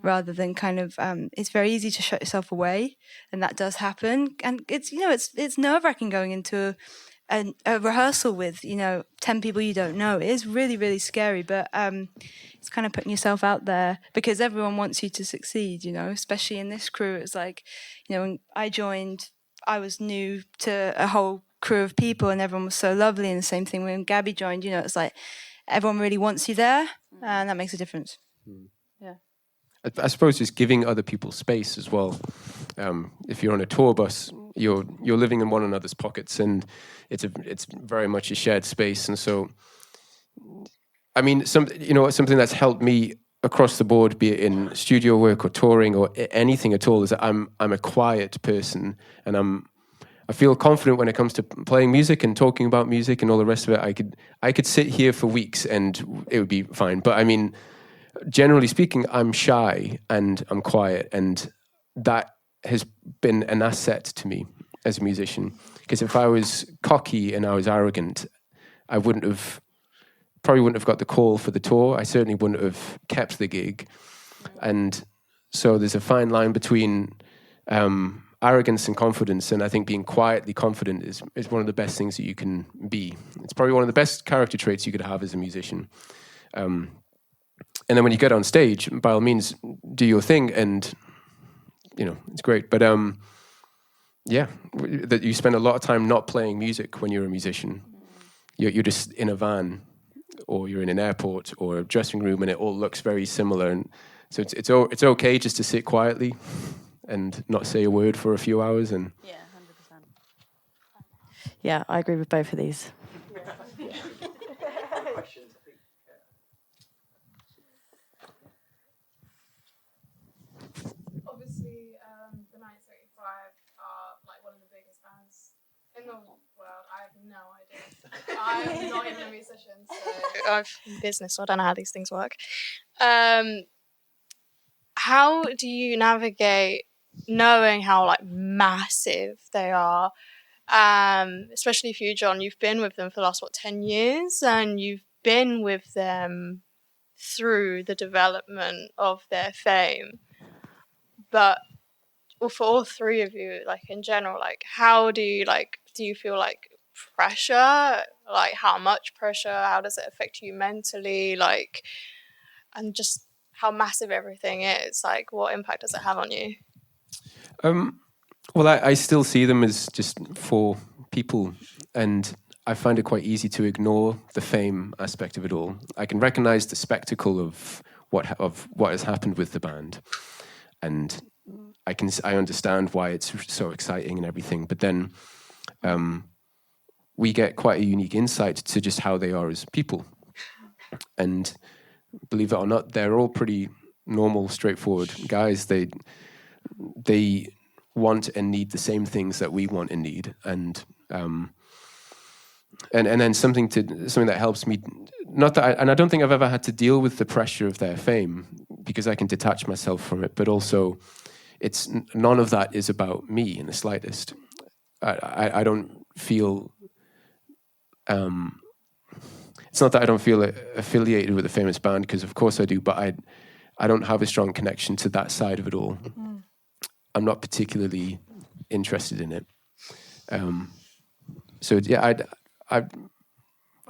rather than kind of, it's very easy to shut yourself away, and that does happen. And it's nerve-wracking going into a rehearsal with 10 people you don't know. It is really, really scary, but it's kind of putting yourself out there because everyone wants you to succeed, especially in this crew. It's like, when I joined, I was new to a whole crew of people and everyone was so lovely, and the same thing when Gabi joined, it's like everyone really wants you there, and that makes a difference. Yeah. I suppose just giving other people space as well. If you're on a tour bus, you're living in one another's pockets, and it's very much a shared space. And so, I mean, something that's helped me across the board, be it in studio work or touring or anything at all, is that I'm a quiet person, and I feel confident when it comes to playing music and talking about music and all the rest of it. I could sit here for weeks and it would be fine. But I mean, generally speaking, I'm shy and I'm quiet, and that has been an asset to me as a musician. Because if I was cocky and I was arrogant, I probably wouldn't have got the call for the tour. I certainly wouldn't have kept the gig. And so there's a fine line between arrogance and confidence, and I think being quietly confident is one of the best things that you can be. It's probably one of the best character traits you could have as a musician. And then when you get on stage, by all means, do your thing, and it's great. But that you spend a lot of time not playing music when you're a musician. You're just in a van, or you're in an airport or a dressing room, and it all looks very similar. And so it's okay just to sit quietly and not say a word for a few hours. And 100%. Yeah, I agree with both of these. Obviously, the 1985 are like one of the biggest bands in the world. I have no idea. I'm not even a musician, so I'm in business, so I don't know how these things work. How do you navigate knowing how like massive they are, especially for you, John, you've been with them for the last 10 years, and you've been with them through the development of their fame. But for all three of you, like in general, like how do you feel like pressure? Like how much pressure? How does it affect you mentally? Like, and just how massive everything is. Like, what impact does it have on you? Well, I still see them as just 4 people, and I find it quite easy to ignore the fame aspect of it all. I can recognize the spectacle of what has happened with the band, and I understand why it's so exciting and everything. But then we get quite a unique insight to just how they are as people, and believe it or not, they're all pretty normal, straightforward guys. They want and need the same things that we want and need, and then something that helps me. Not that, I don't think I've ever had to deal with the pressure of their fame because I can detach myself from it. But also, it's none of that is about me in the slightest. I don't feel. It's not that I don't feel affiliated with a famous band, because of course I do, but I don't have a strong connection to that side of it all. I'm not particularly interested in it. So yeah, I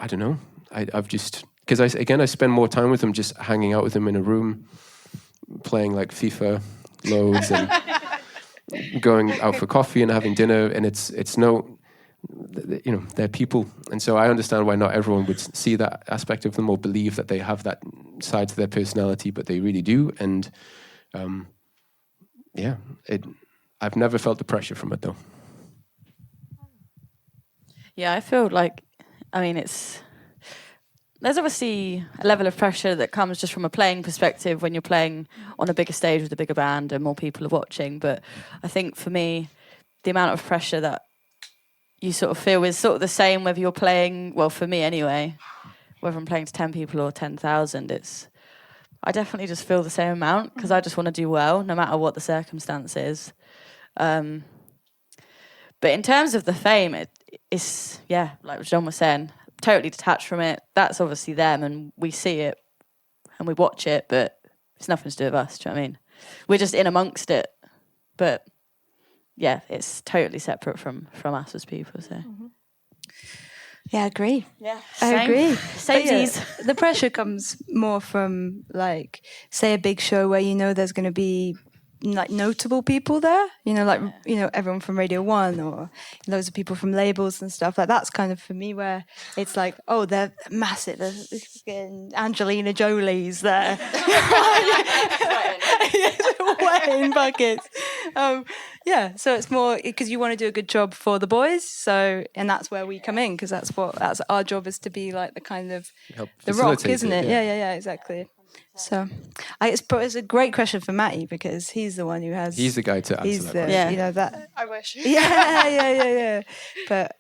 don't know. I've just, because I spend more time with them just hanging out with them in a room, playing like FIFA loads and going out for coffee and having dinner, and it's no. They're people, and so I understand why not everyone would see that aspect of them or believe that they have that side to their personality, but they really do. And I've never felt the pressure from it though. Yeah, I feel like, there's obviously a level of pressure that comes just from a playing perspective when you're playing on a bigger stage with a bigger band and more people are watching. But I think for me, the amount of pressure that you sort of feel is sort of the same whether you're playing, well, for me anyway, whether I'm playing to 10 people or 10,000, I definitely just feel the same amount because I just want to do well no matter what the circumstances. But in terms of the fame, it's, yeah, like John was saying, totally detached from it. That's obviously them and we see it and we watch it, but it's nothing to do with us, do you know what I mean? We're just in amongst it, but yeah, it's totally separate from us as people. So, yeah, I agree. Yeah, I agree. Safeties. Yeah, the pressure comes more from like, say, a big show where there's going to be like notable people there. Everyone from Radio 1 or loads of people from labels and stuff. Like that's kind of for me where it's like, oh, they're massive. There's Angelina Jolie's there. Wetting buckets. So it's more because you want to do a good job for the boys. So, and that's where we come in because that's our job is to be like the kind of the rock, isn't it? Yeah, exactly. So, it's a great question for Matty because he's the one who has. He's the guy to answer that question. That. I wish. Yeah. But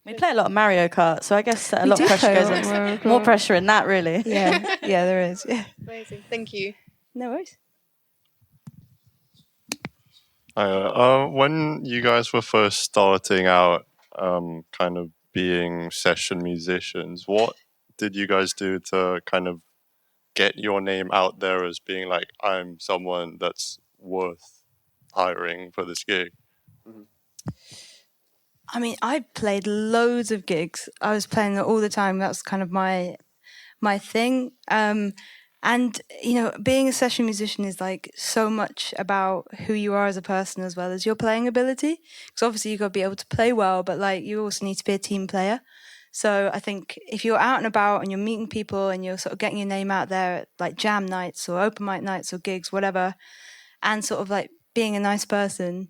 we play a lot of Mario Kart, so I guess a lot of pressure goes into more pressure in that, really. Yeah, there is. Yeah. Amazing. Thank you. No worries. When you guys were first starting out, kind of being session musicians, what did you guys do to kind of get your name out there as being like, I'm someone that's worth hiring for this gig? I mean, I played loads of gigs. I was playing all the time. That was kind of my thing. And, being a session musician is like so much about who you are as a person as well as your playing ability. Because obviously you've got to be able to play well, but like you also need to be a team player. So I think if you're out and about and you're meeting people and you're sort of getting your name out there at like jam nights or open mic nights or gigs, whatever, and sort of like being a nice person,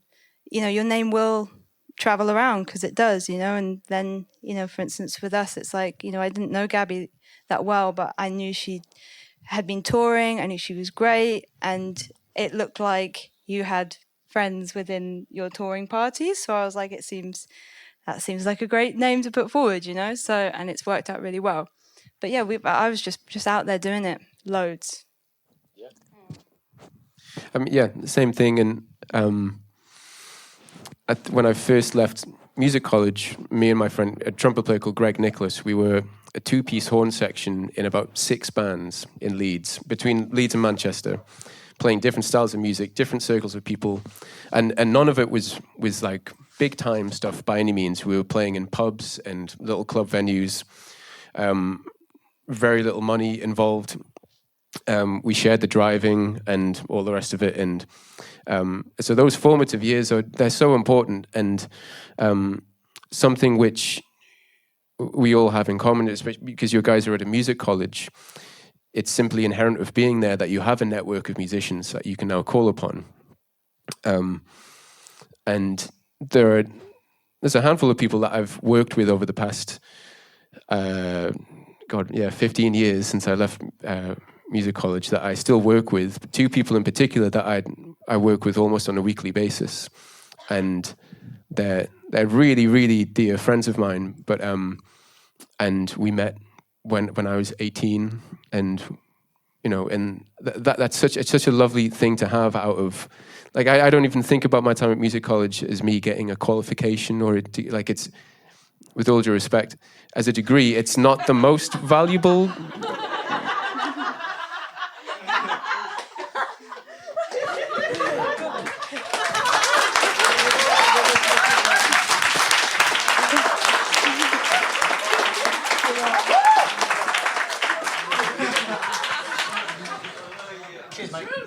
your name will travel around because it does, and then, for instance, with us, it's like, I didn't know Gabi that well, but I knew she had been touring. I knew she was great. And it looked like you had friends within your touring parties. So I was like, that seems like a great name to put forward, So, and it's worked out really well. But yeah, I was just out there doing it loads. Yeah, same thing. And when I first left music college, me and my friend, a trumpet player called Greg Nicholas, we were a two-piece horn section in about 6 bands in Leeds, between Leeds and Manchester, playing different styles of music, different circles of people, and none of it was like big time stuff by any means. We were playing in pubs and little club venues, very little money involved. We shared the driving and all the rest of it, and so those formative years they're so important, and something which we all have in common, especially because you guys are at a music college. It's simply inherent of being there that you have a network of musicians that you can now call upon, and there's a handful of people that I've worked with over the past 15 years since I left music college that I still work with. 2 people in particular that I work with almost on a weekly basis, and they're really, really dear friends of mine. But and we met when I was 18, and and that's such a lovely thing to have out of. Like I don't even think about my time at music college as me getting a qualification or it's, with all due respect, as a degree, it's not the most valuable.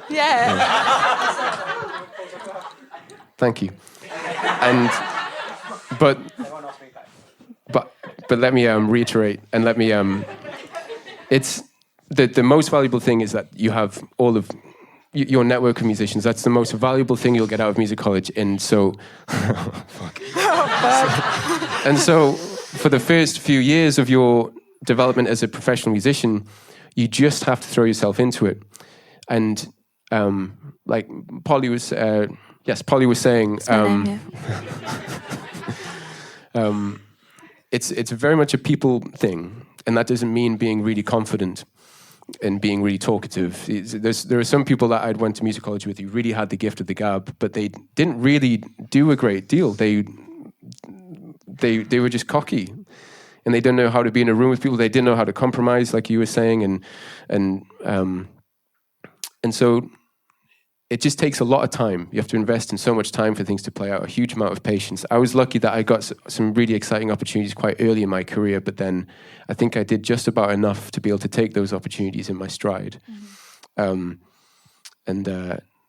Yeah. Thank you. And but let me reiterate, and let me it's the most valuable thing is that you have all of your network of musicians. That's the most valuable thing you'll get out of music college. And so and so for the first few years of your development as a professional musician, you just have to throw yourself into it. And like Polly was saying, it's very much a people thing, and that doesn't mean being really confident and being really talkative. There are some people that I'd went to music college with who really had the gift of the gab, but they didn't really do a great deal. They were just cocky, and they didn't know how to be in a room with people. They didn't know how to compromise, like you were saying, and so it just takes a lot of time. You have to invest in so much time for things to play out, a huge amount of patience. I was lucky that I got some really exciting opportunities quite early in my career, but then I think I did just about enough to be able to take those opportunities in my stride. Mm-hmm. And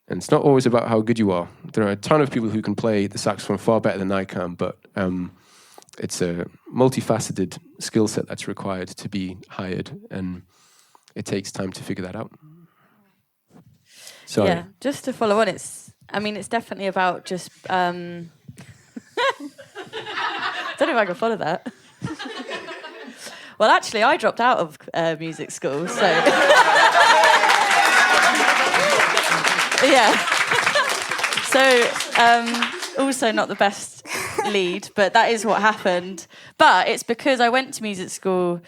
it's not always about how good you are. There are a ton of people who can play the saxophone far better than I can, but it's a multifaceted skill set that's required to be hired, and it takes time to figure that out. Sorry. Yeah, just to follow on, it's definitely about just. Don't know if I can follow that. Well, actually, I dropped out of music school, so. Yeah. So, also not the best lead, but that is what happened. But it's because I went to music school.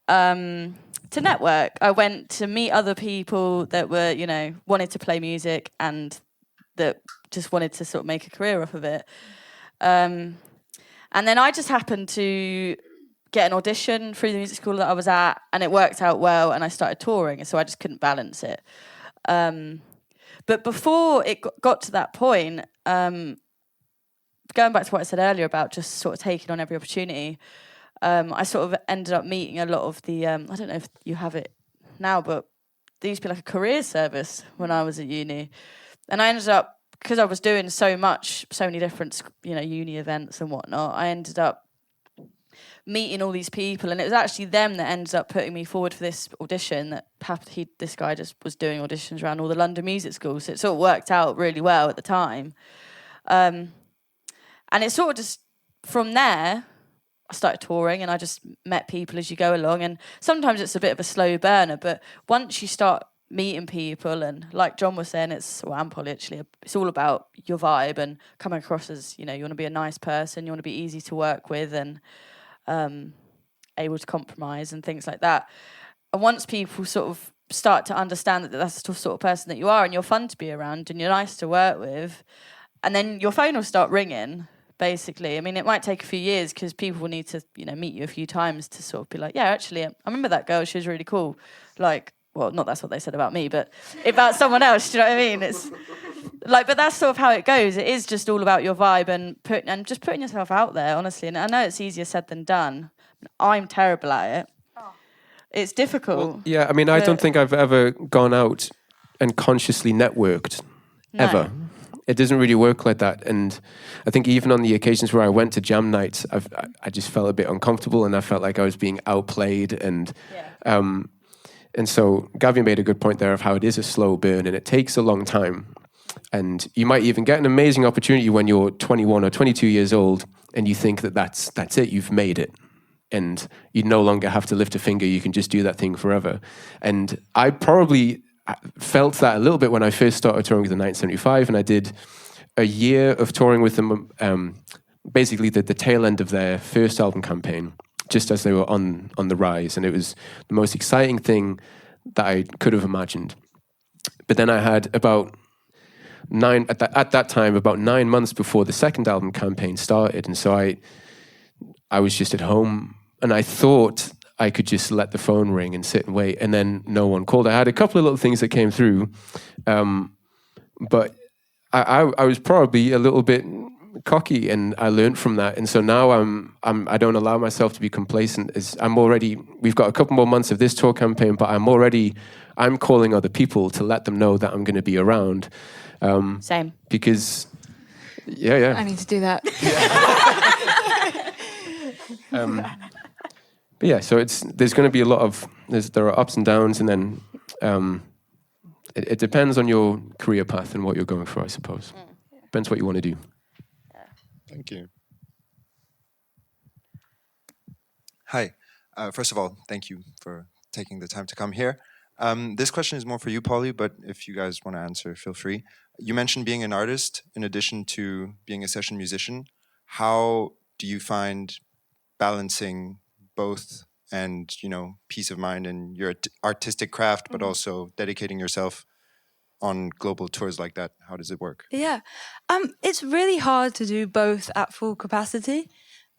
To network. I went to meet other people that were, wanted to play music and that just wanted to sort of make a career off of it. And then I just happened to get an audition through the music school that I was at, and it worked out well, and I started touring, and so I just couldn't balance it. But before it got to that point, going back to what I said earlier about just sort of taking on every opportunity, I sort of ended up meeting a lot of the, I don't know if you have it now, but there used to be like a career service when I was at uni. And I ended up, because I was doing so many different, uni events and whatnot, I ended up meeting all these people. And it was actually them that ended up putting me forward for this audition that this guy just was doing auditions around all the London music schools. So it sort of worked out really well at the time. And it sort of just, from there, I started touring and I just met people as you go along, and sometimes it's a bit of a slow burner, but once you start meeting people, and like John was saying, and Polly actually, it's all about your vibe and coming across as, you want to be a nice person, you want to be easy to work with and able to compromise and things like that. And once people sort of start to understand that that's the sort of person that you are, and you're fun to be around, and you're nice to work with, and then your phone will start ringing. Basically, I mean, it might take a few years because people will need to, meet you a few times to sort of be like, yeah, actually, I remember that girl. She was really cool. Like, well, not that's what they said about me, but about someone else. Do you know what I mean? It's like, but that's sort of how it goes. It is just all about your vibe and just putting yourself out there, honestly. And I know it's easier said than done. I'm terrible at it. It's difficult. Well, yeah, I mean, I don't think I've ever gone out and consciously networked, ever. It doesn't really work like that. And I think even on the occasions where I went to jam nights, I just felt a bit uncomfortable, and I felt like I was being outplayed. And so Gabi made a good point there of how it is a slow burn and it takes a long time. And you might even get an amazing opportunity when you're 21 or 22 years old and you think that that's it, you've made it. And you no longer have to lift a finger, you can just do that thing forever. And I probably felt that a little bit when I first started touring with the 1975, and I did a year of touring with them, basically the tail end of their first album campaign, just as they were on the rise. And it was the most exciting thing that I could have imagined. But then I had about at that time, about 9 months before the second album campaign started. And so I was just at home, and I thought I could just let the phone ring and sit and wait, and then no one called. I had a couple of little things that came through, but I was probably a little bit cocky, and I learned from that. And so now I don't allow myself to be complacent. We've got a couple more months of this tour campaign, but I'm calling other people to let them know that I'm going to be around. Same. Because, yeah. I need to do that. But yeah, so there's going to be a lot of, there are ups and downs, and then it depends on your career path and what you're going for, I suppose. Depends what you want to do. Thank you. Hi. First of all, thank you for taking the time to come here. This question is more for you, Polly, but if you guys want to answer, feel free. You mentioned being an artist in addition to being a session musician. How do you find balancing both and, peace of mind and your artistic craft, but also dedicating yourself on global tours like that? How does it work? Yeah. It's really hard to do both at full capacity,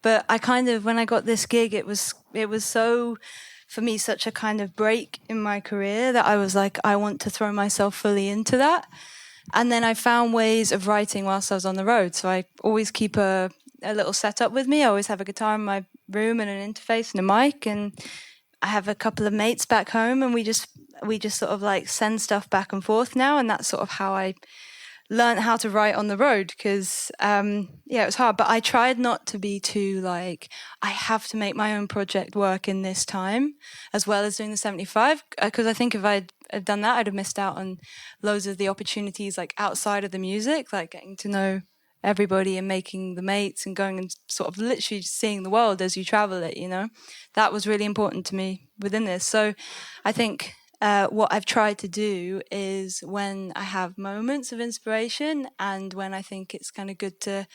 but when I got this gig, it was so, for me, such a kind of break in my career that I was like, I want to throw myself fully into that. And then I found ways of writing whilst I was on the road. So I always keep a little setup with me. I always have a guitar in my room and an interface and a mic, and I have a couple of mates back home, and we just sort of like send stuff back and forth now, and that's sort of how I learned how to write on the road, because it was hard, but I tried not to be too like, I have to make my own project work in this time as well as doing the 75, because I think if I'd done that, I'd have missed out on loads of the opportunities like outside of the music, like getting to know everybody and making the mates and going and sort of literally seeing the world as you travel it, that was really important to me within this. So I think what I've tried to do is, when I have moments of inspiration and when I think it's kind of good to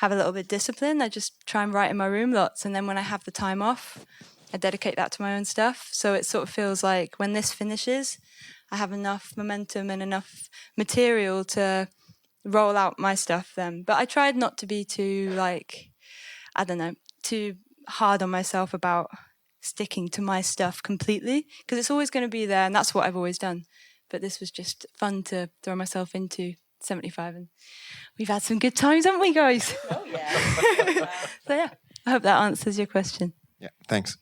have a little bit of discipline, I just try and write in my room lots. And then when I have the time off, I dedicate that to my own stuff. So it sort of feels like when this finishes, I have enough momentum and enough material to roll out my stuff then. But I tried not to be too too hard on myself about sticking to my stuff completely, because it's always going to be there, and that's what I've always done. But this was just fun to throw myself into 75, and we've had some good times, haven't we, guys? Oh yeah. So yeah, I hope that answers your question. Yeah, thanks.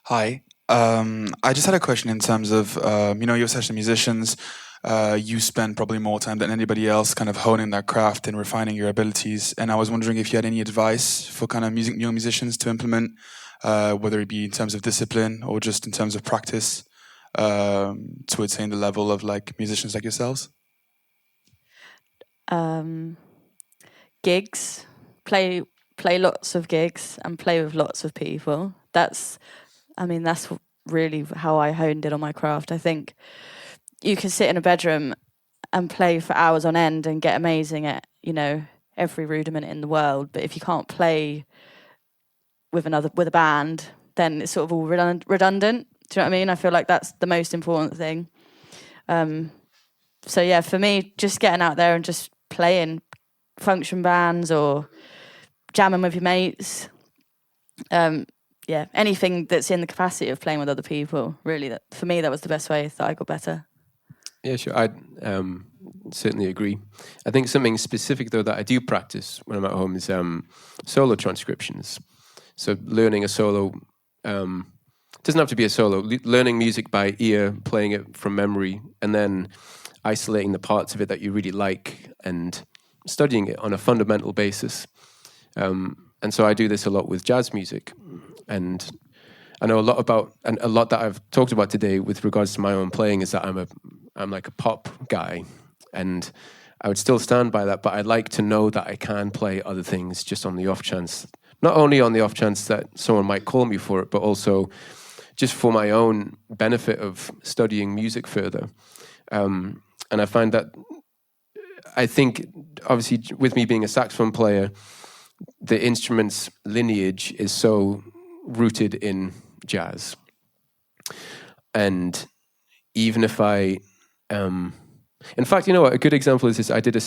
Hi. I just had a question in terms of, you're session musicians. You spend probably more time than anybody else kind of honing that craft and refining your abilities. And I was wondering if you had any advice for kind of young musicians to implement, whether it be in terms of discipline or just in terms of practice, to attain the level of like musicians like yourselves. Gigs, play lots of gigs and play with lots of people. That's really how I honed in on my craft. I think you can sit in a bedroom and play for hours on end and get amazing at, every rudiment in the world. But if you can't play with a band, then it's sort of all redundant. Do you know what I mean? I feel like that's the most important thing. So yeah, for me, just getting out there and just playing function bands or jamming with your mates. Yeah, anything that's in the capacity of playing with other people. Really, that for me, that was the best way that I got better. Yeah, sure. I certainly agree. I think something specific, though, that I do practice when I'm at home is solo transcriptions. So learning a solo, doesn't have to be a solo, learning music by ear, playing it from memory, and then isolating the parts of it that you really like and studying it on a fundamental basis. And so I do this a lot with jazz music. And I know a lot about, and a lot that I've talked about today with regards to my own playing is that I'm like a pop guy, and I would still stand by that, but I like to know that I can play other things just on the off chance, not only on the off chance that someone might call me for it, but also just for my own benefit of studying music further. And I find that, I think, obviously, with me being a saxophone player, the instrument's lineage is so rooted in jazz. And even if I, in fact, you know what, a good example is this. I did a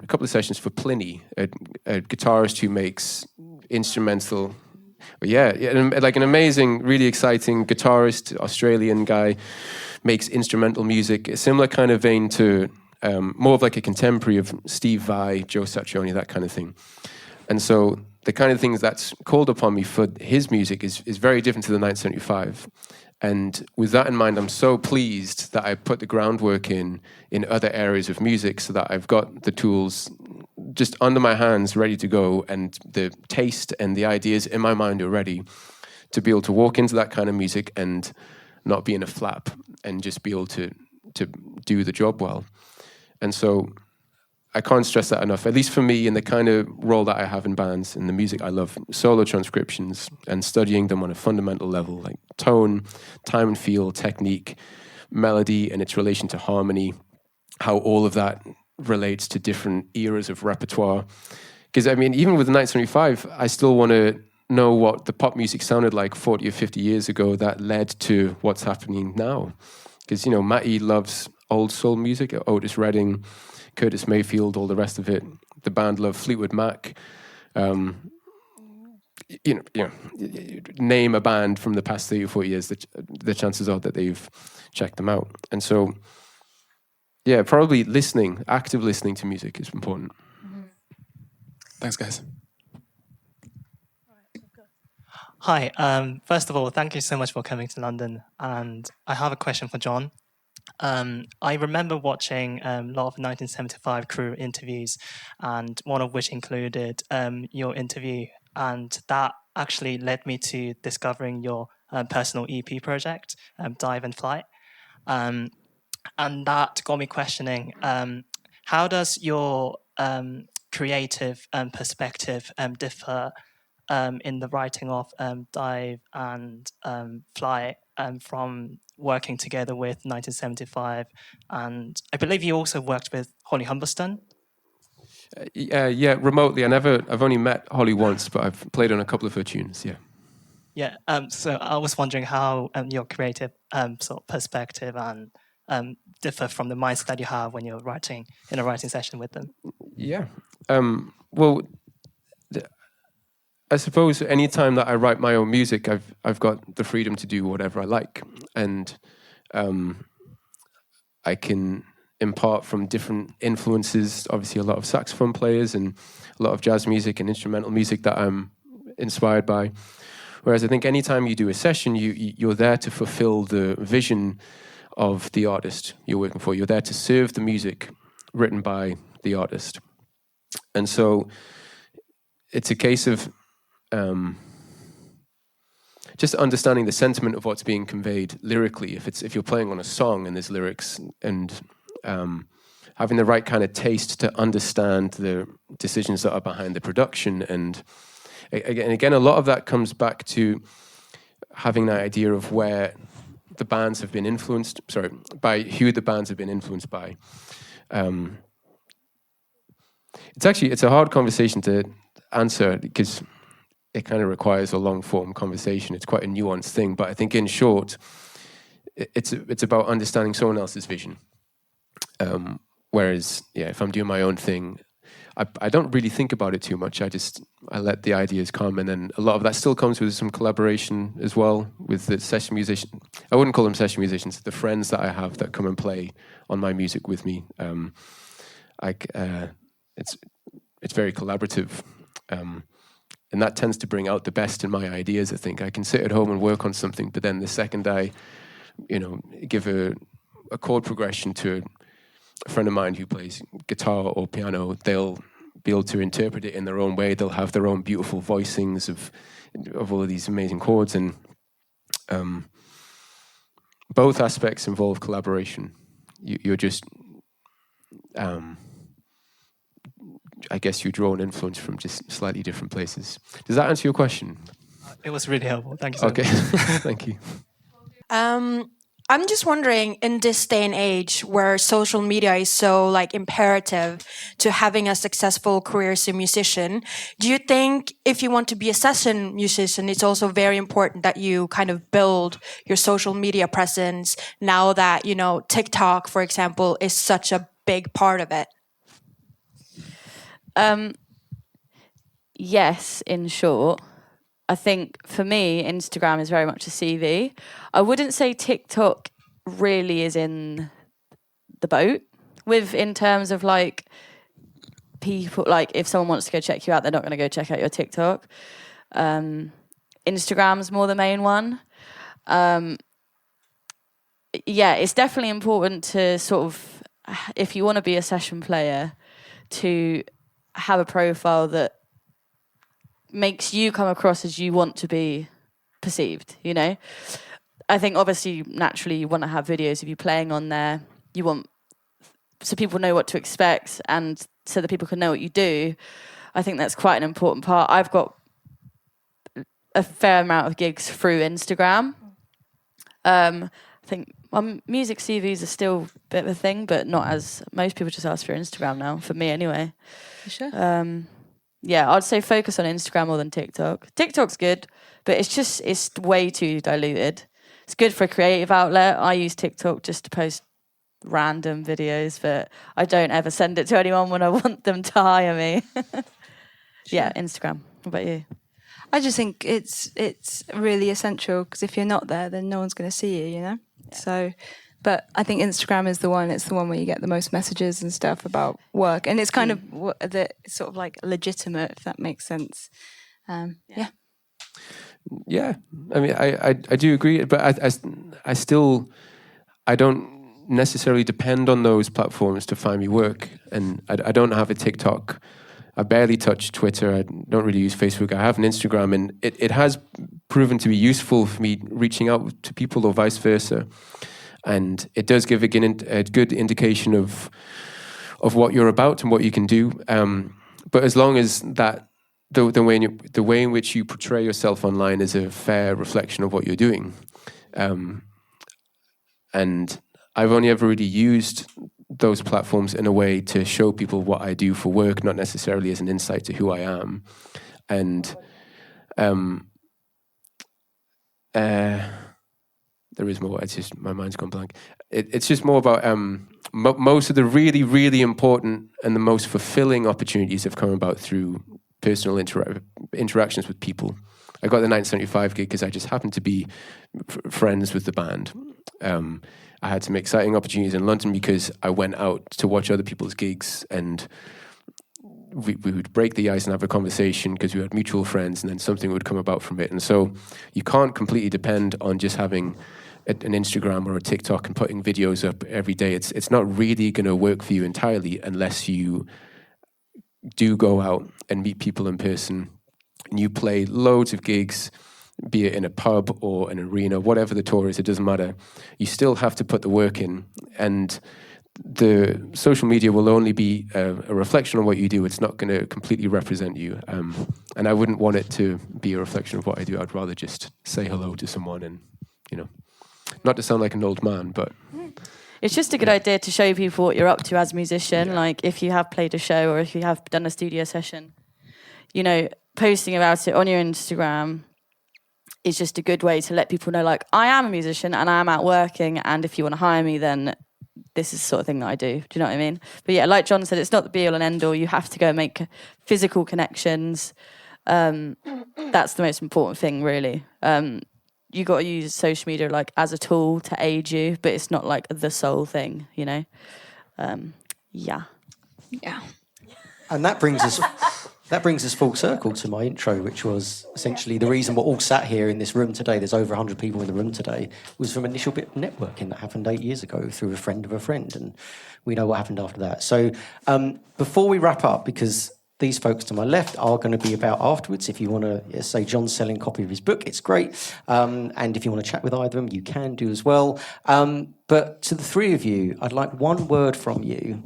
couple of sessions for Pliny, a guitarist who makes instrumental, like an amazing, really exciting guitarist, Australian guy, makes instrumental music, a similar kind of vein to, more of like a contemporary of Steve Vai, Joe Satriani, that kind of thing. And so the kind of things that's called upon me for his music is very different to the 975. And with that in mind, I'm so pleased that I put the groundwork in other areas of music so that I've got the tools just under my hands, ready to go, and the taste and the ideas in my mind are ready to be able to walk into that kind of music and not be in a flap and just be able to do the job well. And so I can't stress that enough, at least for me, in the kind of role that I have in bands and the music I love, solo transcriptions and studying them on a fundamental level, like tone, time and feel, technique, melody and its relation to harmony, how all of that relates to different eras of repertoire. Because, I mean, even with the 975, I still want to know what the pop music sounded like 40 or 50 years ago that led to what's happening now. Because, you know, Matty loves old soul music, Otis Redding, Curtis Mayfield, all the rest of it. The band love Fleetwood Mac. Name a band from the past 30 or 40 years, the chances are that they've checked them out. And so, yeah, probably active listening to music is important. Mm-hmm. Thanks, guys. Hi. First of all, thank you so much for coming to London. And I have a question for John. I remember watching a lot of 1975 crew interviews, and one of which included your interview, and that actually led me to discovering your personal EP project, Dive and Flight. And that got me questioning, how does your creative perspective differ in the writing of Dive and Flight from working together with 1975? And I believe you also worked with Holly Humberston. Yeah, remotely. I've only met Holly once, but I've played on a couple of her tunes, yeah. Yeah, so I was wondering how your creative sort of perspective and differ from the mindset that you have when you're writing in a writing session with them. Yeah. Well, I suppose any time that I write my own music, I've got the freedom to do whatever I like, and I can impart from different influences. Obviously, a lot of saxophone players and a lot of jazz music and instrumental music that I'm inspired by. Whereas I think anytime you do a session, you're there to fulfill the vision of the artist you're working for. You're there to serve the music written by the artist, and so it's a case of just understanding the sentiment of what's being conveyed lyrically. If you're playing on a song and there's lyrics, and having the right kind of taste to understand the decisions that are behind the production, and again, a lot of that comes back to having that idea of where the bands have been influenced. By who the bands have been influenced by. It's a hard conversation to answer, because it kind of requires a long form conversation. It's quite a nuanced thing, but I think in short, it's about understanding someone else's vision. Whereas, if I'm doing my own thing, I don't really think about it too much. I let the ideas come, and then a lot of that still comes with some collaboration as well with the session musician. I wouldn't call them session musicians. The friends that I have that come and play on my music with me. It's very collaborative, and that tends to bring out the best in my ideas. I think I can sit at home and work on something, but then the second I, give a chord progression to a friend of mine who plays guitar or piano, they'll be able to interpret it in their own way. They'll have their own beautiful voicings of all of these amazing chords, and both aspects involve collaboration. You're just, I guess you draw an influence from just slightly different places. Does that answer your question? It was really helpful. Thank you so much. Thank you. I'm just wondering, in this day and age where social media is so imperative to having a successful career as a musician, do you think if you want to be a session musician, it's also very important that you kind of build your social media presence now that, TikTok, for example, is such a big part of it? Yes, in short. I think for me, Instagram is very much a CV. I wouldn't say TikTok really is in the boat in terms of people, if someone wants to go check you out, they're not going to go check out your TikTok. Instagram's more the main one. It's definitely important to sort of, if you want to be a session player, to have a profile that makes you come across as you want to be perceived, I think obviously naturally you want to have videos of you playing on there. You want so people know what to expect and so that people can know what you do. I think that's quite an important part. I've got a fair amount of gigs through Instagram. I think music CVs are still a bit of a thing, but not as most people just ask for Instagram now, for me anyway. For sure. I'd say focus on Instagram more than TikTok. TikTok's good, but it's way too diluted. It's good for a creative outlet. I use TikTok just to post random videos, but I don't ever send it to anyone when I want them to hire me. Yeah, Instagram. What about you? I just think it's really essential because if you're not there, then no one's going to see you, Yeah. So, but I think Instagram is the one. It's the one where you get the most messages and stuff about work, and it's kind of sort of legitimate, if that makes sense. Yeah, I mean, I do agree, but I don't necessarily depend on those platforms to find me work, and I don't have a TikTok. I barely touch Twitter. I don't really use Facebook. I have an Instagram, and it has proven to be useful for me reaching out to people or vice versa. And it does give a good indication of what you're about and what you can do. But as long as that the way in which you portray yourself online is a fair reflection of what you're doing, and I've only ever really used those platforms in a way to show people what I do for work, not necessarily as an insight to who I am. And there is more. It's just my mind's gone blank. It's just more about most of the really, really important and the most fulfilling opportunities have come about through personal interactions with people. I got the 1975 gig because I just happened to be friends with the band. I had some exciting opportunities in London because I went out to watch other people's gigs, and we would break the ice and have a conversation because we had mutual friends, and then something would come about from it. And so you can't completely depend on just having an Instagram or a TikTok and putting videos up every day. It's not really going to work for you entirely unless you do go out and meet people in person and you play loads of gigs, be it in a pub or an arena, whatever the tour is, it doesn't matter. You still have to put the work in, and the social media will only be a reflection on what you do. It's not going to completely represent you. And I wouldn't want it to be a reflection of what I do. I'd rather just say hello to someone and, not to sound like an old man, but... It's just a good idea to show people what you're up to as a musician. Yeah. Like if you have played a show or if you have done a studio session, posting about it on your Instagram is just a good way to let people know, like, I am a musician and I am out working, and if you want to hire me, then this is the sort of thing that I do. Do you know what I mean? But yeah, like John said, it's not the be all and end all. You have to go and make physical connections. That's the most important thing, really. You got to use social media like as a tool to aid you, but it's not like the sole thing, you know? Yeah. And that brings us full circle to my intro, which was essentially the reason we're all sat here in this room today. There's over 100 people in the room today. Was from an initial bit of networking that happened 8 years ago through a friend of a friend, and we know what happened after that. So before we wrap up, because these folks to my left are going to be about afterwards. If you want to say John's selling a copy of his book, it's great. And if you want to chat with either of them, you can do as well. But to the three of you, I'd like one word from you,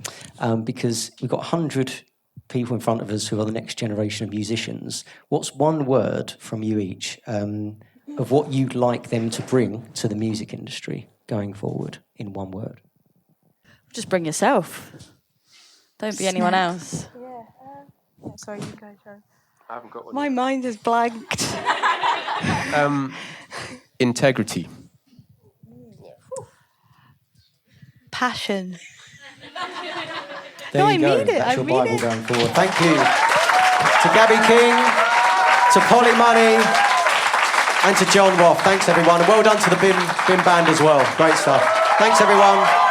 because we've got 100 people in front of us who are the next generation of musicians. What's one word from you each of what you'd like them to bring to the music industry going forward in one word? Just bring yourself. Don't be anyone else. Sorry, you go, Joe. I haven't got one. My mind is blanked. Integrity. Passion. There No, you I go. mean it. That's I your mean Bible it. going forward. Thank you to Gabi King, to Polly Money, and to John Waugh. Thanks, everyone. And well done to the BIMM band as well. Great stuff. Thanks, everyone.